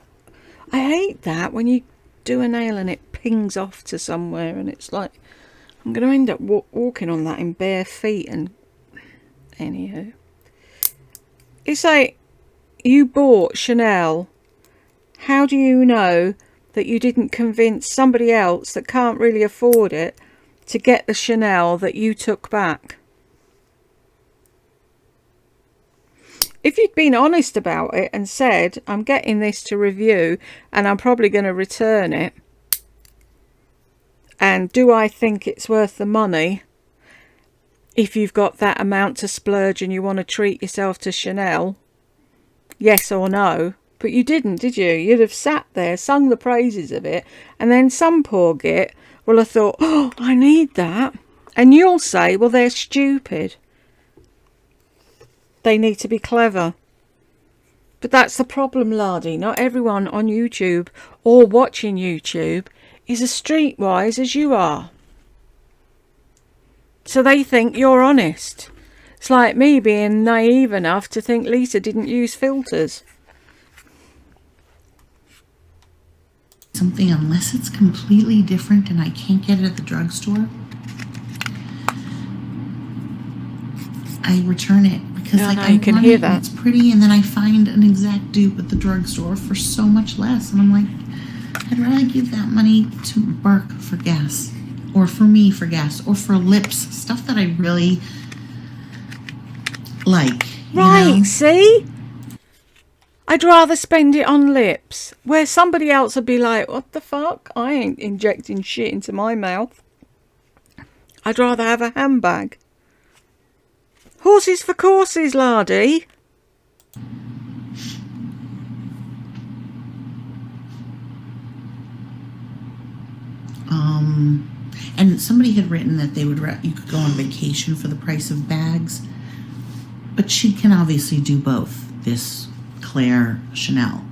I hate that when you do a nail and it pings off to somewhere and it's like, I'm going to end up walking on that in bare feet. And anywho, it's like, you bought Chanel. How do you know that you didn't convince somebody else that can't really afford it to get the Chanel that you took back? If you'd been honest about it and said, I'm getting this to review and I'm probably going to return it, and do I think it's worth the money? If you've got that amount to splurge and you want to treat yourself to Chanel, yes or no? But you didn't, did you? You'd have sat there, sung the praises of it, and then some poor git will have thought, oh, I need that. And you'll say, well, they're stupid. They need to be clever. But that's the problem, Lardy. Not everyone on YouTube or watching YouTube is as streetwise as you are. So they think you're honest. It's like me being naive enough to think Lisa didn't use filters. Something, unless it's completely different and I can't get it at the drugstore, I return it because No, like no, I you can want hear it and that. it's pretty, and then I find an exact dupe at the drugstore for so much less, and I'm like, I'd rather give that money to Burke for gas, or for me for gas, or for lips, stuff that I really like. Right, You know? see? I'd rather spend it on lips, where somebody else would be like, what the fuck? I ain't injecting shit into my mouth. I'd rather have a handbag. Horses for courses, Lardy. And somebody had written that they would you could go on vacation for the price of bags, but she can obviously do both. This Claire Chanel.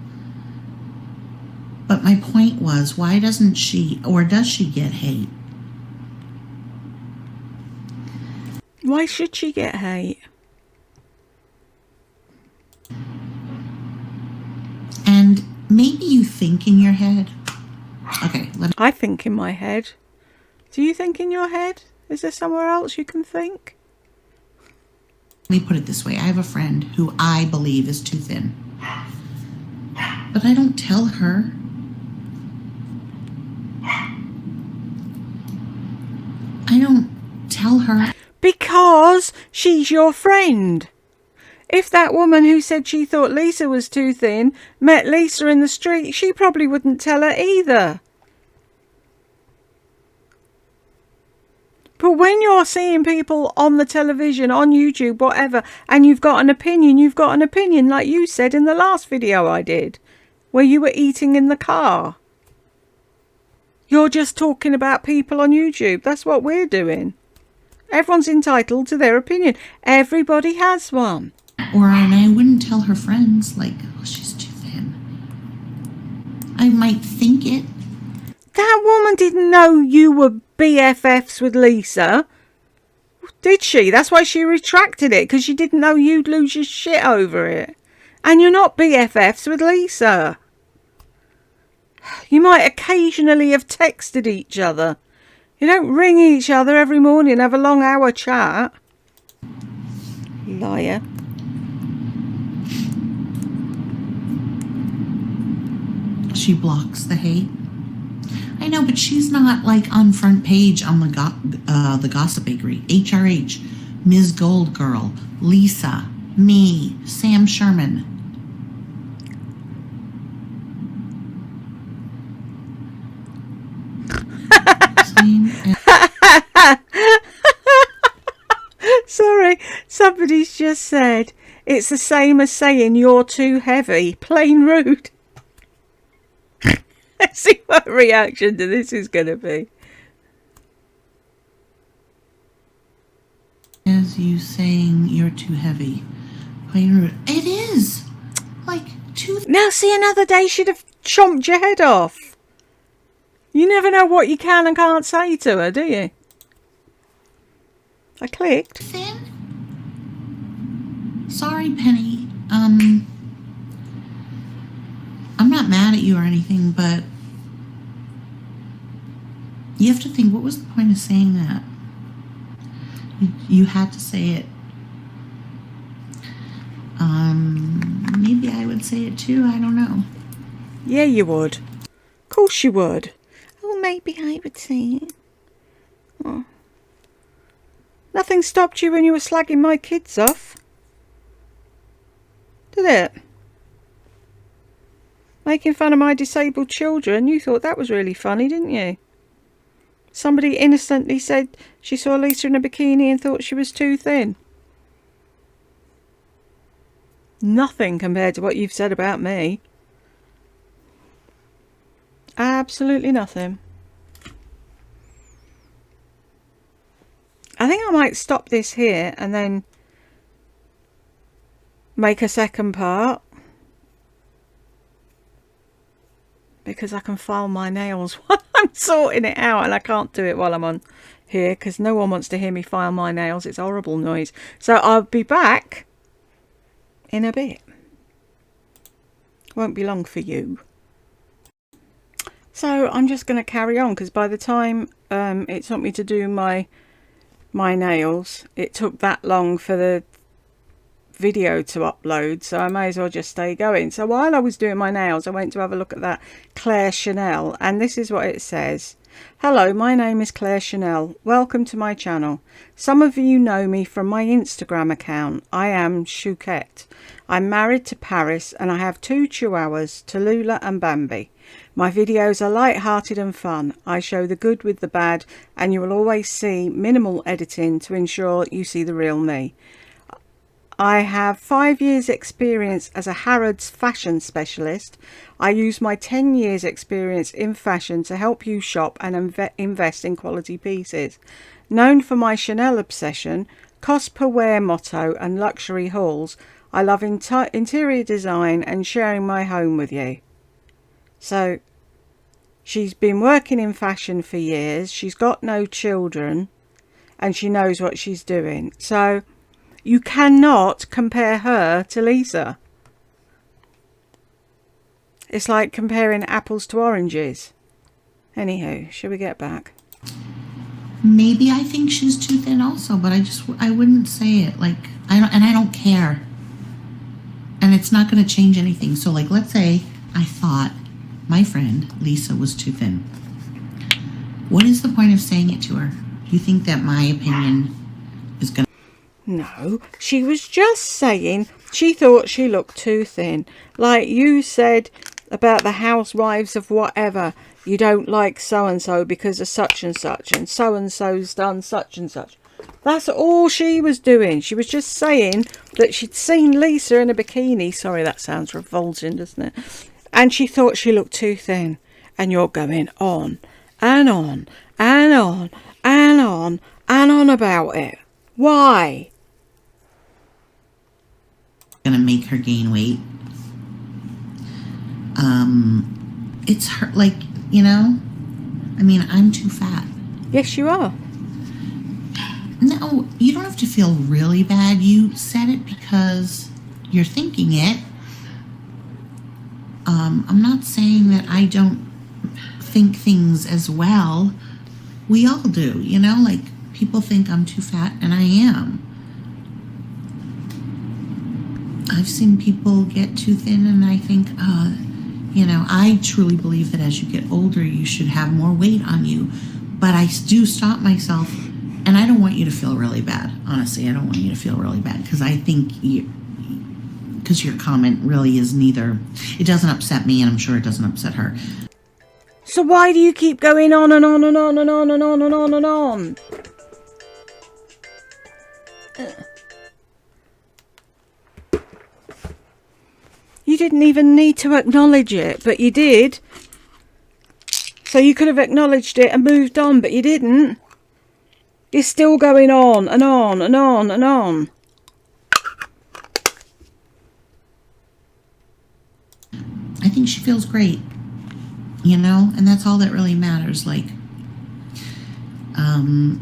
But my point was, why doesn't she, or does she get hate? Why should she get hate? And maybe you think in your head, okay, I think in my head. Do you think in your head? Is there somewhere else you can think? let me put it this way. I have a friend who I believe is too thin. But I don't tell her. I don't tell her. Because she's your friend. If that woman who said she thought Lisa was too thin met Lisa in the street, she probably wouldn't tell her either. But when you're seeing people on the television, on YouTube, whatever, and you've got an opinion, like you said in the last video I did, where you were eating in the car. You're just talking about people on YouTube. That's what we're doing. Everyone's entitled to their opinion. Everybody has one. And I wouldn't tell her friends, like, oh, she's too thin. I might think it. That woman didn't know you were BFFs with Lisa. Did she? That's why she retracted it, because she didn't know you'd lose your shit over it. And you're not BFFs with Lisa. You might occasionally have texted each other. You don't ring each other every morning and have a long hour chat. Liar. She blocks the hate. I know, but she's not like on front page on the Gossip Bakery. HRH, Ms. Gold Girl, Lisa, me, Sam Sherman. Sorry, somebody's just said it's the same as saying you're too heavy. Plain rude. Let's see what reaction to this is going to be. As you saying you're too heavy. Plain rude. It is. Like, too. Now see, another day she'd have chomped your head off. You never know what you can and can't say to her, do you? I clicked. Thin? Sorry, Penny. I'm not mad at you or anything, but you have to think, what was the point of saying that? You had to say it. Maybe I would say it too, I don't know. Yeah, you would. Of course you would. Oh, maybe I would say it. Oh. Nothing stopped you when you were slagging my kids off. Did it? Making fun of my disabled children. You thought that was really funny, didn't you? Somebody innocently said she saw Lisa in a bikini and thought she was too thin. Nothing compared to what you've said about me. Absolutely nothing. I think I might stop this here and then make a second part, because I can file my nails while I'm sorting it out, and I can't do it while I'm on here because no one wants to hear me file my nails. It's a horrible noise. So I'll be back in a bit. Won't be long for you. So I'm just going to carry on because by the time it took me to do my nails, it took that long for the video to upload, so I may as well just stay going. So while I was doing my nails, I went to have a look at that Claire Chanel, and this is what it says. Hello, my name is Claire Chanel. Welcome to my channel. Some of you know me from my Instagram account. I am Chouquette. I'm married to Paris and I have 2 chihuahuas, Tallulah and Bambi. My videos are light-hearted and fun. I show the good with the bad, and you will always see minimal editing to ensure you see the real me. I have 5 years experience as a Harrods fashion specialist. I use my 10 years experience in fashion to help you shop and invest in quality pieces. Known for my Chanel obsession, cost per wear motto and luxury hauls, I love interior design and sharing my home with you. So she's been working in fashion for years. She's got no children and she knows what she's doing. So you cannot compare her to Lisa. It's like comparing apples to oranges. Anywho, shall we get back? Maybe I think she's too thin also, but I wouldn't say it. Like, I don't care. And it's not going to change anything. So, like, let's say I thought my friend Lisa was too thin. What is the point of saying it to her? You think that my opinion is going to... No, she was just saying she thought she looked too thin. Like you said about the housewives of whatever. You don't like so-and-so because of such and so-and-so's done such and such. That's all she was doing. She was just saying that she'd seen Lisa in a bikini. Sorry, that sounds revolting, doesn't it? And she thought she looked too thin. And you're going on and on and on and on and on about it. Why? Going to make her gain weight. It's her, like, you know, I mean, I'm too fat. Yes, you are. No, you don't have to feel really bad. You said it because you're thinking it. I'm not saying that I don't think things as well. We all do, you know, like people think I'm too fat and I am. I've seen people get too thin and I think, you know, I truly believe that as you get older, you should have more weight on you. But I do stop myself, and I don't want you to feel really bad. Honestly, I don't want you to feel really bad because I think because your comment really is neither. It doesn't upset me, and I'm sure it doesn't upset her. So why do you keep going on and on and on and on and on and on and on? You didn't even need to acknowledge it, but you did. So you could have acknowledged it and moved on, but you didn't. You're still going on and on and on and on. I think she feels great, you know, and that's all that really matters. Like,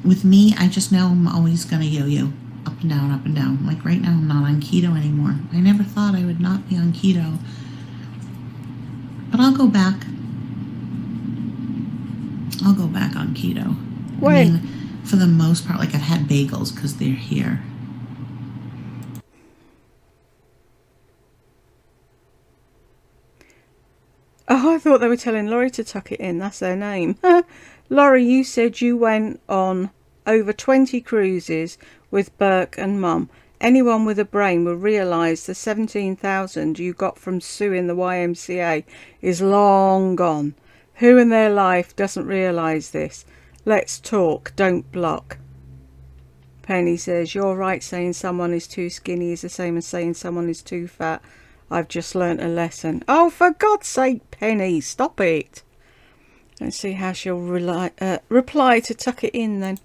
with me, I just know I'm always going to yo-yo. Up and down, up and down. Like right now, I'm not on keto anymore. I never thought I would not be on keto. But I'll go back. I'll go back on keto. When? I mean, for the most part, like I've had bagels because they're here. Oh, I thought they were telling Laurie to tuck it in. That's their name. Laurie, you said you went on over 20 cruises with Burke and Mum. Anyone with a brain will realise the 17,000 you got from suing the YMCA is long gone. Who in their life doesn't realise this? Let's talk, don't block. Penny says, you're right, saying someone is too skinny is the same as saying someone is too fat. I've just learnt a lesson. Oh, for God's sake, Penny, stop it. Let's see how she'll reply to tuck it in then.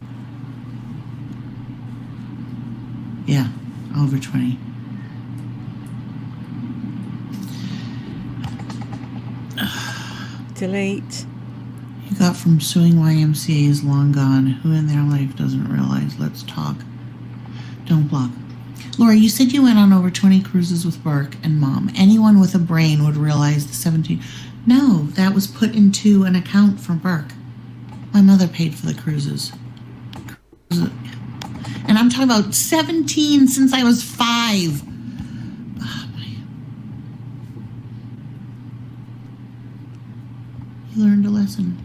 Yeah, over 20. Delete. You got from suing YMCA is long gone. Who in their life doesn't realize? Let's talk. Don't block. Laura, you said you went on over 20 cruises with Burke and Mom. Anyone with a brain would realize the 17. No, that was put into an account for Burke. My mother paid for the cruises. And I'm talking about 17 since I was 5. Oh, you learned a lesson.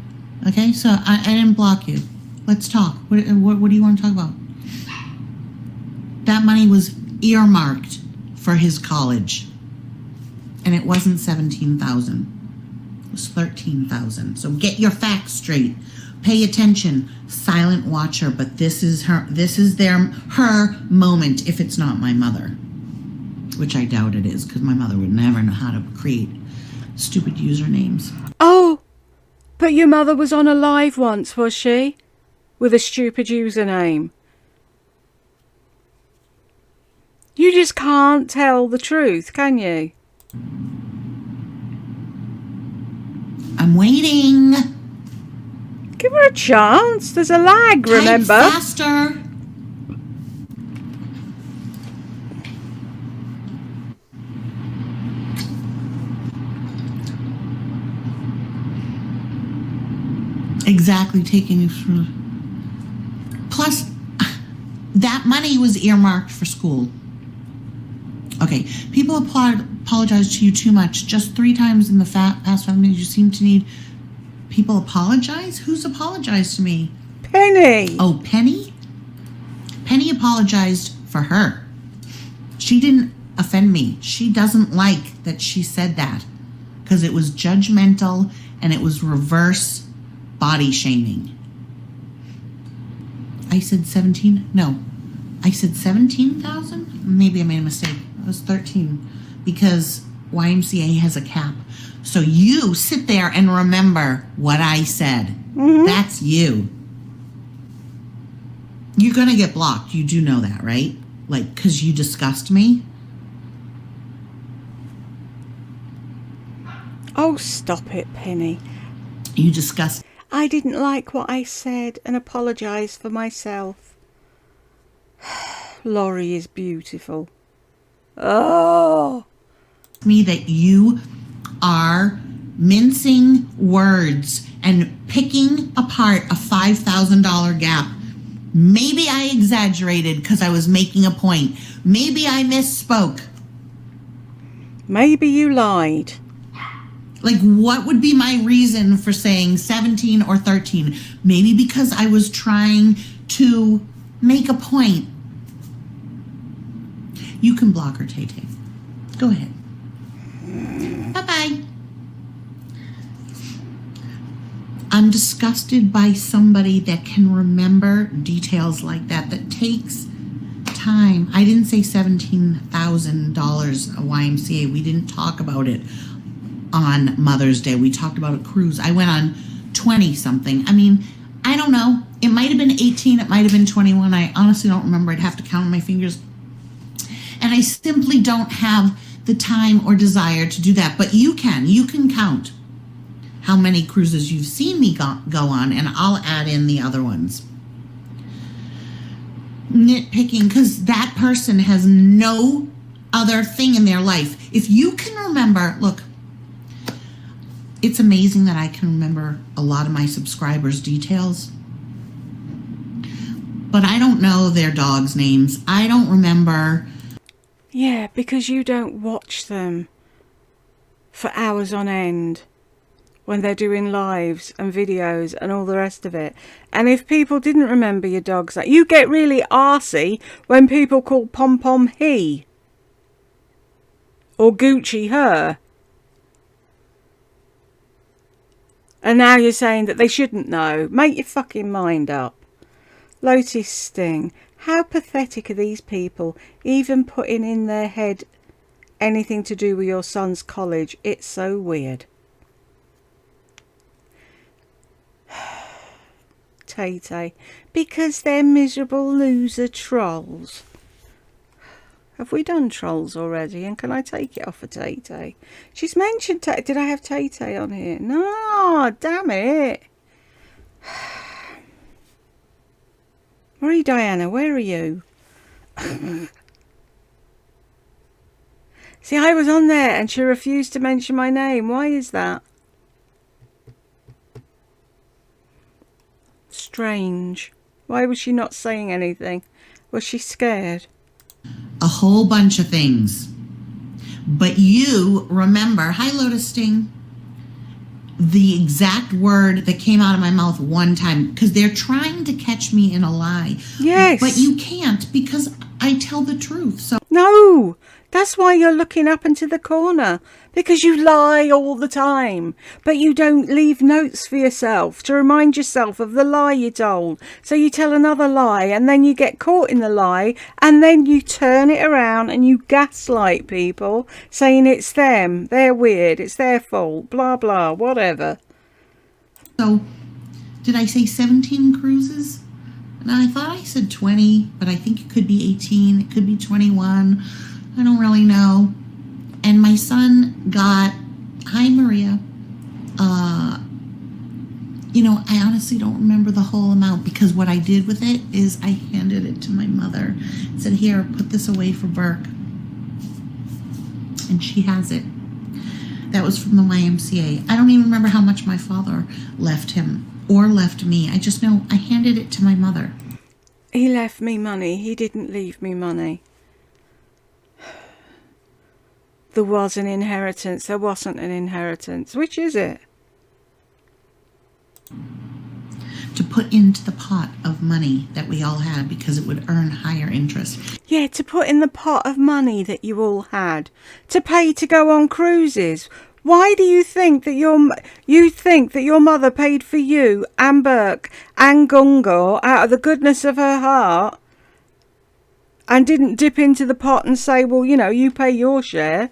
Okay, so I didn't block you. Let's talk. What do you want to talk about? That money was earmarked for his college. And it wasn't 17,000. It was 13,000. So get your facts straight. Pay attention. Silent watcher, but this is her moment if it's not my mother. Which I doubt it is, because my mother would never know how to create stupid usernames. Oh, but your mother was on a live once, was she? With a stupid username. You just can't tell the truth, can you? I'm waiting. Give her a chance. There's a lag, Type remember? faster. Exactly, taking it through. Plus, that money was earmarked for school. Okay, people apologize to you too much. Just 3 times in the past 5 minutes, you seem to need people apologize? Who's apologized to me? Penny. Oh, Penny? Penny apologized for her. She didn't offend me. She doesn't like that she said that because it was judgmental and it was reverse body shaming. I said 17? No. I said 17,000? Maybe I made a mistake. It was 13 because YMCA has a cap. So you sit there and remember what I said. Mm-hmm. That's you. You're going to get blocked. You do know that, right? Like, because you disgust me. Oh, stop it, Penny. You disgust. I didn't like what I said and apologise for myself. Laurie is beautiful. Oh. Me that you are mincing words and picking apart a $5,000 gap. Maybe I exaggerated because I was making a point. Maybe I misspoke. Maybe you lied. Like, what would be my reason for saying 17 or 13? Maybe because I was trying to make a point. You can block her, Tay-Tay. Go ahead. Bye-bye. I'm disgusted by somebody that can remember details like that takes time. I didn't say $17,000 a YMCA. We didn't talk about it on Mother's Day. We talked about a cruise. I went on 20 something. I mean, I don't know. It might have been 18. It might have been 21. I honestly don't remember. I'd have to count on my fingers. And I simply don't have the time or desire to do that. But you can count how many cruises you've seen me go on, and I'll add in the other ones. Nitpicking, because that person has no other thing in their life. If you can remember, look, it's amazing that I can remember a lot of my subscribers' details, but I don't know their dogs' names. I don't remember. Yeah, because you don't watch them for hours on end when they're doing lives and videos and all the rest of it. And if people didn't remember your dogs, like, you get really arsey when people call Pom Pom he or Gucci her. And now you're saying that they shouldn't know. Make your fucking mind up. Lotus Sting. How pathetic are these people even putting in their head anything to do with your son's college? It's so weird. Tay-Tay. Because they're miserable loser trolls. Have we done trolls already? And can I take it off of Tay-Tay? She's mentioned Tay. Did I have Tay-Tay on here? No, damn it. Marie Diana, where are you? See, I was on there and she refused to mention my name. Why is that? Strange. Why was she not saying anything? Was she scared? A whole bunch of things. But you remember, hi Lotus Sting, the exact word that came out of my mouth one time, because they're trying to catch me in a lie. Yes. But you can't, because I tell the truth. So No, that's why you're looking up into the corner. Because you lie all the time. But you don't leave notes for yourself to remind yourself of the lie you told. So you tell another lie and then you get caught in the lie and then you turn it around and you gaslight people saying it's them, they're weird, it's their fault, blah, blah, whatever. So, did I say 17 cruises? And I thought I said 20, but I think it could be 18, it could be 21. I don't really know. And my son got, hi Maria, I honestly don't remember the whole amount, because what I did with it is I handed it to my mother. I said, here, put this away for Burke. And she has it. That was from the YMCA. I don't even remember how much my father left him or left me. I just know I handed it to my mother. He left me money. He didn't leave me money. There was an inheritance. There wasn't an inheritance. Which is it? To put into the pot of money that we all had, because it would earn higher interest. Yeah, to put in the pot of money that you all had. To pay to go on cruises. Why do you think that your mother paid for you and Burke and Gungo out of the goodness of her heart and didn't dip into the pot and say, well, you pay your share?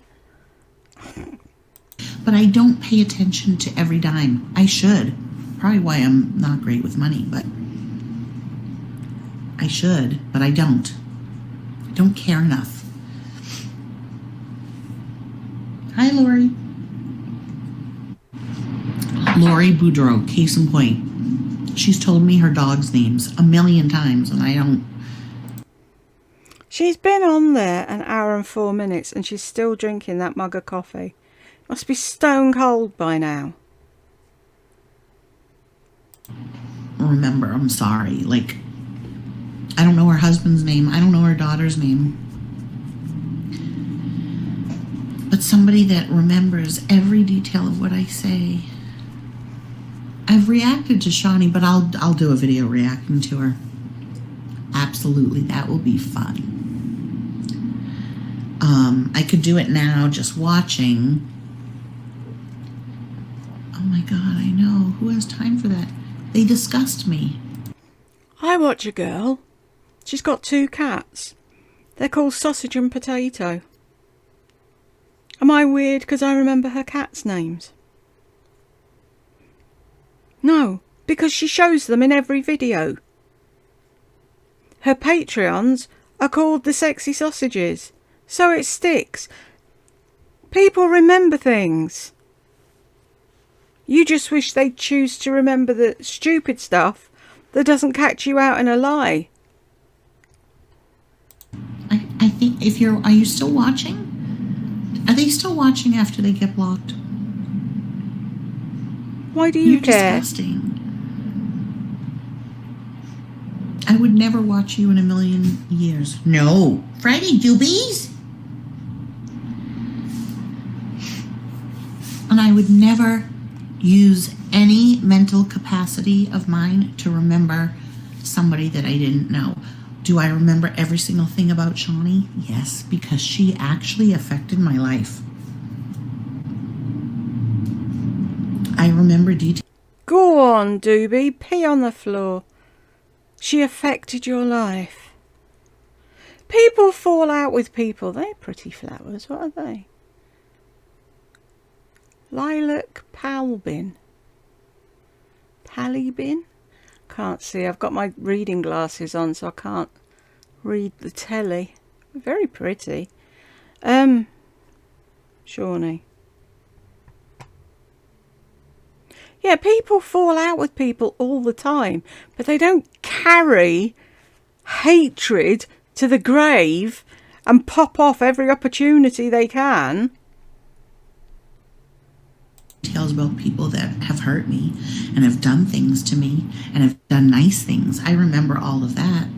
But I don't pay attention to every dime. I should. Probably why I'm not great with money, but I should, but I don't. I don't care enough. Hi, Lori. Lori Boudreau, case in point. She's told me her dog's names 1,000,000 times, and I don't. She's been on there an hour and 4 minutes, and she's still drinking that mug of coffee. Must be stone cold by now. Remember, I'm sorry. I don't know her husband's name. I don't know her daughter's name. But somebody that remembers every detail of what I say. I've reacted to Shawnee, but I'll do a video reacting to her. Absolutely, that will be fun. I could do it now, just watching. Oh my God, I know. Who has time for that? They disgust me. I watch a girl. She's got 2 cats. They're called Sausage and Potato. Am I weird because I remember her cats' names? No, because she shows them in every video. Her Patreons are called the Sexy Sausages, so it sticks. People remember things. You just wish they'd choose to remember the stupid stuff that doesn't catch you out in a lie. I think are you still watching? Are they still watching after they get blocked? Why do you You're care? disgusting. I would never watch you in 1,000,000 years. No. Friday doobies? And I would never use any mental capacity of mine to remember somebody that I didn't know. Do I remember every single thing about Shawnee? Yes, because she actually affected my life. I remember details. Go on, Doobie, pee on the floor. She affected your life. People fall out with people. They're pretty flowers. What are they? Lilac Palbin. Palibin? Can't see. I've got my reading glasses on, so I can't read the telly. Very pretty. Shawnee. Yeah, Yeah, people fall out with people all the time, but they don't carry hatred to the grave and pop off every opportunity they can. Details about people that have hurt me and have done things to me and have done nice things. I remember all of that.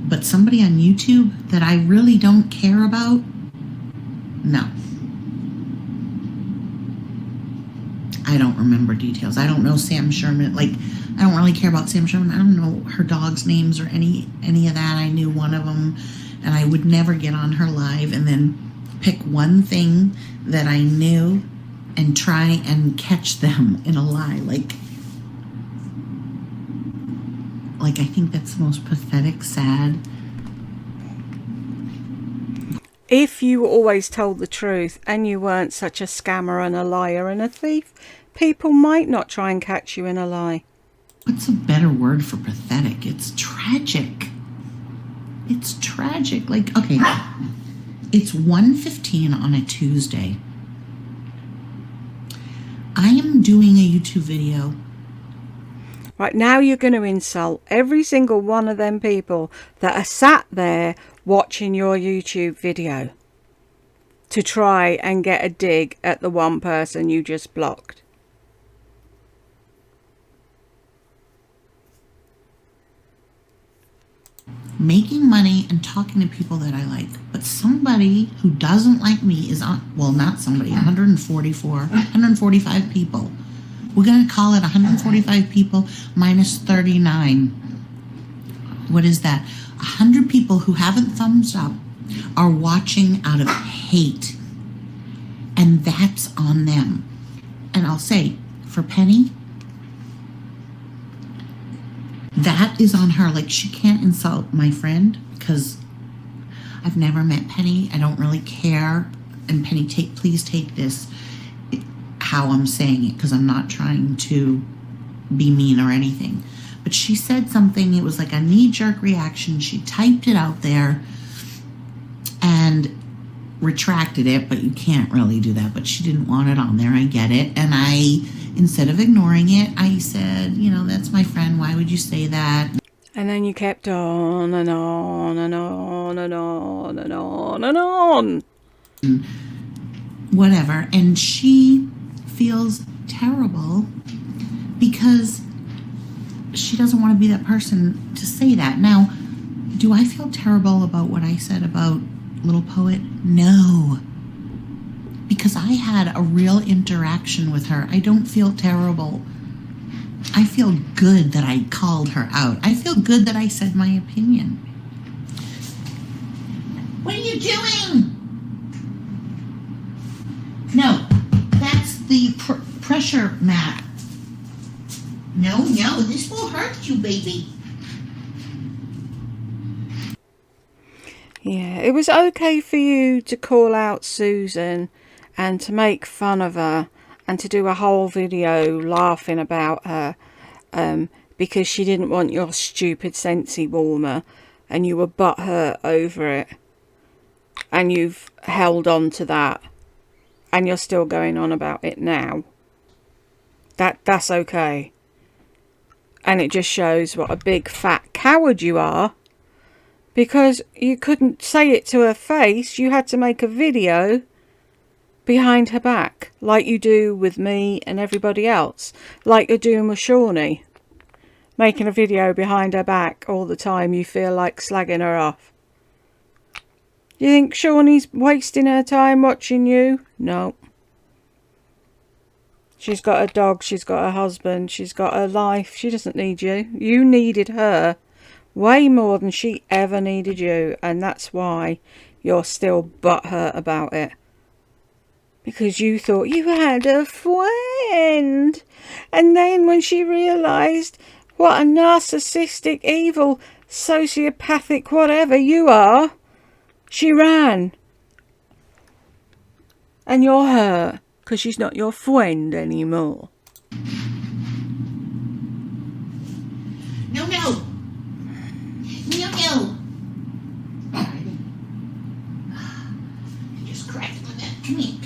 But somebody on YouTube that I really don't care about, no. I don't remember details. I don't know Sam Sherman. Like, I don't really care about Sam Sherman. I don't know her dogs' names or any of that. I knew one of them, and I would never get on her live and then pick one thing that I knew and try and catch them in a lie. Like I think that's the most pathetic, sad. If you always told the truth and you weren't such a scammer and a liar and a thief, people might not try and catch you in a lie. What's a better word for pathetic? It's tragic. It's tragic. Like, okay, it's 1:15 on a Tuesday. I am doing a YouTube video. Right, now you're going to insult every single one of them people that are sat there watching your YouTube video to try and get a dig at the one person you just blocked. Making money and talking to people that I like. But somebody who doesn't like me is on, well, not somebody, 145 people. We're going to call it 145 people minus 39. What is that? 100 people who haven't thumbs up are watching out of hate. And that's on them. And I'll say, for Penny, that is on her. Like, she can't insult my friend because I've never met Penny. I don't really care. And Penny, please take this how I'm saying it, because I'm not trying to be mean or anything. But she said something, it was like a knee-jerk reaction. She typed it out there and retracted it, but you can't really do that. But she didn't want it on there. I get it. And I, instead of ignoring it, I said, you know, that's my friend. Why would you say that? And then you kept on and on and on and on and on and on. Whatever. And she feels terrible because she doesn't want to be that person to say that. Now, do I feel terrible about what I said about Little Poet? No. Because I had a real interaction with her. I don't feel terrible. I feel good that I called her out. I feel good that I said my opinion. What are you doing? No, that's the pressure mat. No, this will hurt you, baby. Yeah, it was okay for you to call out Susan and to make fun of her and to do a whole video laughing about her because she didn't want your stupid Scentsy warmer and you were butthurt over it. And you've held on to that. And you're still going on about it now. That's okay. And it just shows what a big fat coward you are. Because you couldn't say it to her face. You had to make a video behind her back. Like you do with me and everybody else. Like you're doing with Shawnee. Making a video behind her back all the time. You feel like slagging her off. You think Shawnee's wasting her time watching you? No. She's got a dog, she's got a husband, she's got a life. She doesn't need you. You needed her way more than she ever needed you. And that's why you're still butthurt about it. Because you thought you had a friend. And then when she realised what a narcissistic, evil, sociopathic, whatever you are, she ran. And you're hurt because she's not your friend anymore. No. Just crack on that. Come here.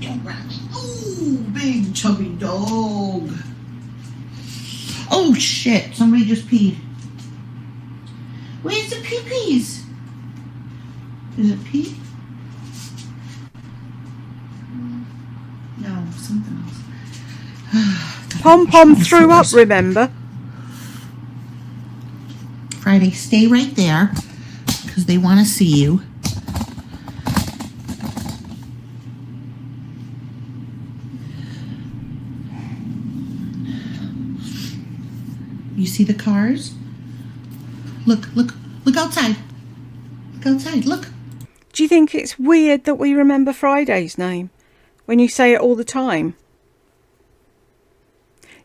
Don't grab me. Oh, big chubby dog. dog. Oh shit, somebody just peed. Where's the pee-pees? Is it pee? No, something else. Pom Pom threw up, remember? Friday, stay right there because they want to see you. You see the cars? Look outside. Look outside, look. Do you think it's weird that we remember Friday's name when you say it all the time?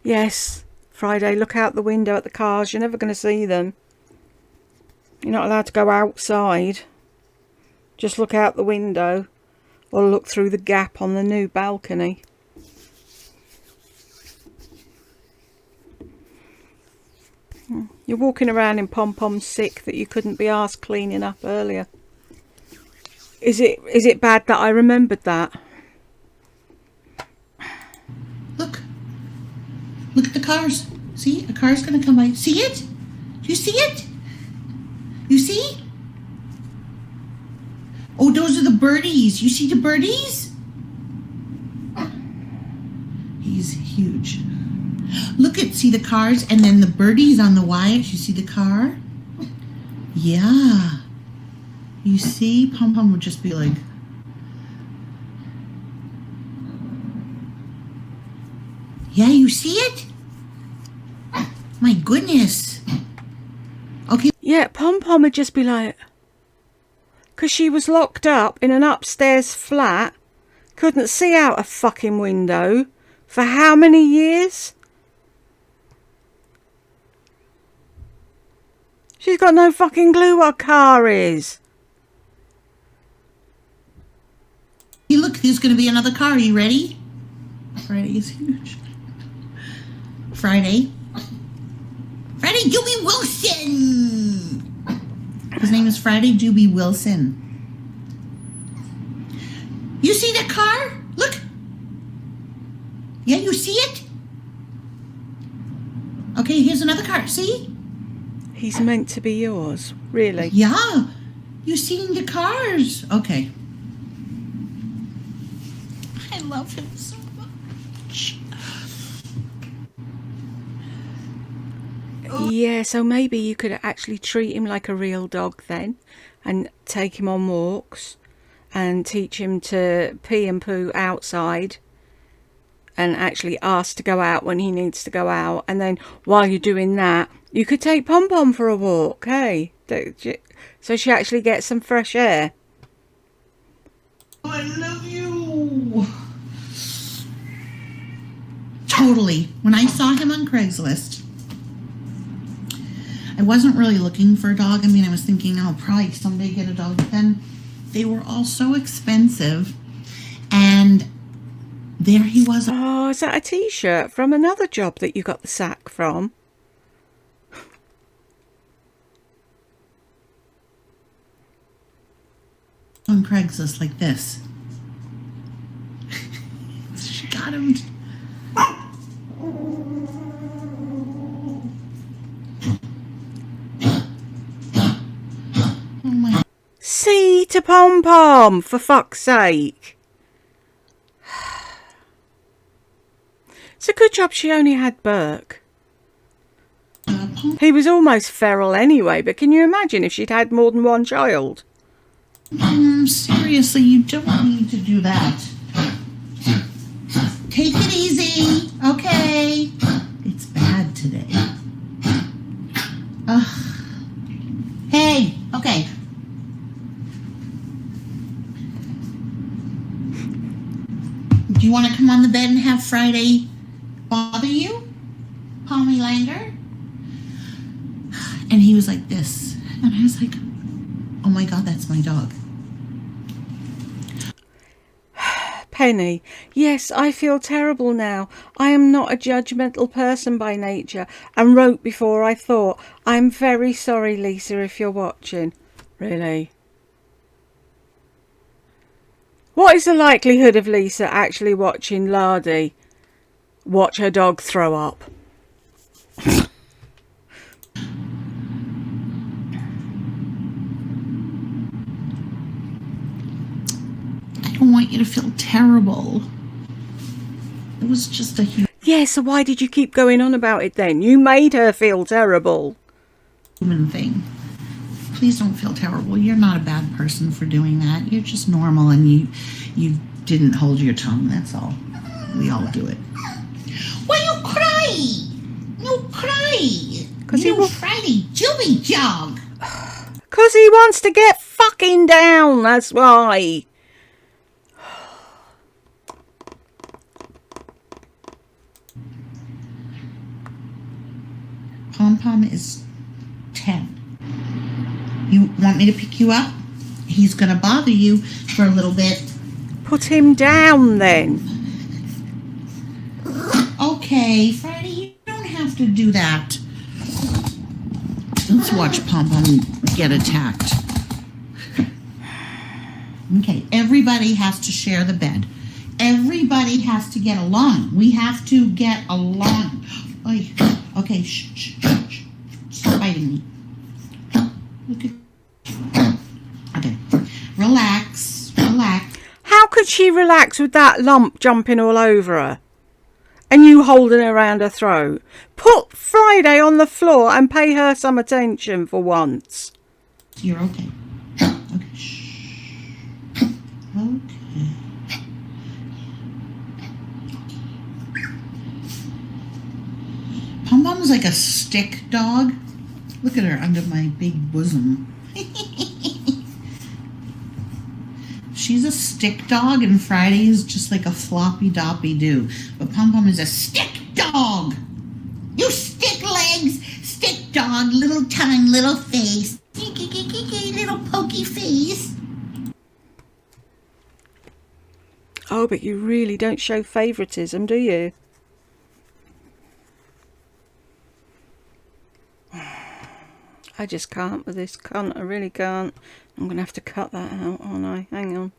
Yes, Friday, look out the window at the cars. You're never going to see them. You're not allowed to go outside. Just look out the window or look through the gap on the new balcony. You're walking around in Pom Pom sick that you couldn't be asked cleaning up earlier. Is it bad that I remembered that? Look at the cars. See, a car's gonna come by. See it? Do you see it? You see? Oh, those are the birdies. You see the birdies? He's huge. See the cars and then the birdies on the wires. You see the car? Yeah. You see? Pom Pom would just be like, yeah, you see it? My goodness. Okay. Yeah, Pom Pom would just be like, because she was locked up in an upstairs flat, couldn't see out a fucking window for how many years? She's got no fucking clue what a car is. Hey, look, there's going to be another car. Are you ready? Friday is huge. Friday Doobie Wilson. His name is Friday Doobie Wilson. You see that car? Look. Yeah, you see it? Okay, here's another car. See? He's meant to be yours, really? Yeah. You seen the cars. Okay. I love him so much. Yeah, so maybe you could actually treat him like a real dog then and take him on walks and teach him to pee and poo outside and actually ask to go out when he needs to go out. And then while you're doing that, you could take Pom Pom for a walk, hey? So she actually gets some fresh air. I love you. Totally. When I saw him on Craigslist, I wasn't really looking for a dog. I mean, I was thinking I'll probably someday get a dog, but then they were all so expensive. And there he was. Oh, is that a t-shirt from another job that you got the sack from? On Craigslist like this. She got him. Oh my. See to Pom Pom, for fuck's sake. It's a good job she only had Burke. He was almost feral anyway, but can you imagine if she'd had more than one child? Seriously, you don't need to do that. Take it easy, okay? It's bad today. Hey, okay. Do you want to come on the bed and have Friday bother you? Palmy Langer? And he was like this. And I was like, oh my God, that's my dog. Penny, yes, I feel terrible now. I am not a judgmental person by nature and wrote before I thought. I'm very sorry, Lisa, if you're watching. Really? What is the likelihood of Lisa actually watching Lardy? Watch her dog throw up. I don't want you to feel terrible. It was just a Yeah, so why did you keep going on about it then? You made her feel terrible. human thing. Please don't feel terrible. You're not a bad person for doing that. You're just normal, and you didn't hold your tongue. That's all. We all do it. Why you cry? You cry. 'Cause you Friday Jimmy jog. 'Cause he wants to get fucking down, that's why. Pom Pom is 10. You want me to pick you up? He's gonna bother you for a little bit. Put him down then. Okay, Friday, you don't have to do that. Let's watch Pom Pom get attacked. Okay, everybody has to share the bed. Everybody has to get along. We have to get along. Oy. Okay, shh. Stop biting me. Look at. Okay, relax. How could she relax with that lump jumping all over her? And you holding her around her throat? Put Friday on the floor and pay her some attention for once. You're okay. Okay, shh. Okay. Pom Pom's like a stick dog. Look at her under my big bosom. She's a stick dog, and Friday is just like a floppy doppy do. But Pom Pom is a stick dog. You stick legs, stick dog, little tongue, little face, little pokey face. Oh, but you really don't show favouritism, do you? I just can't with this cunt. I really can't. I'm going to have to cut that out, aren't I? Hang on.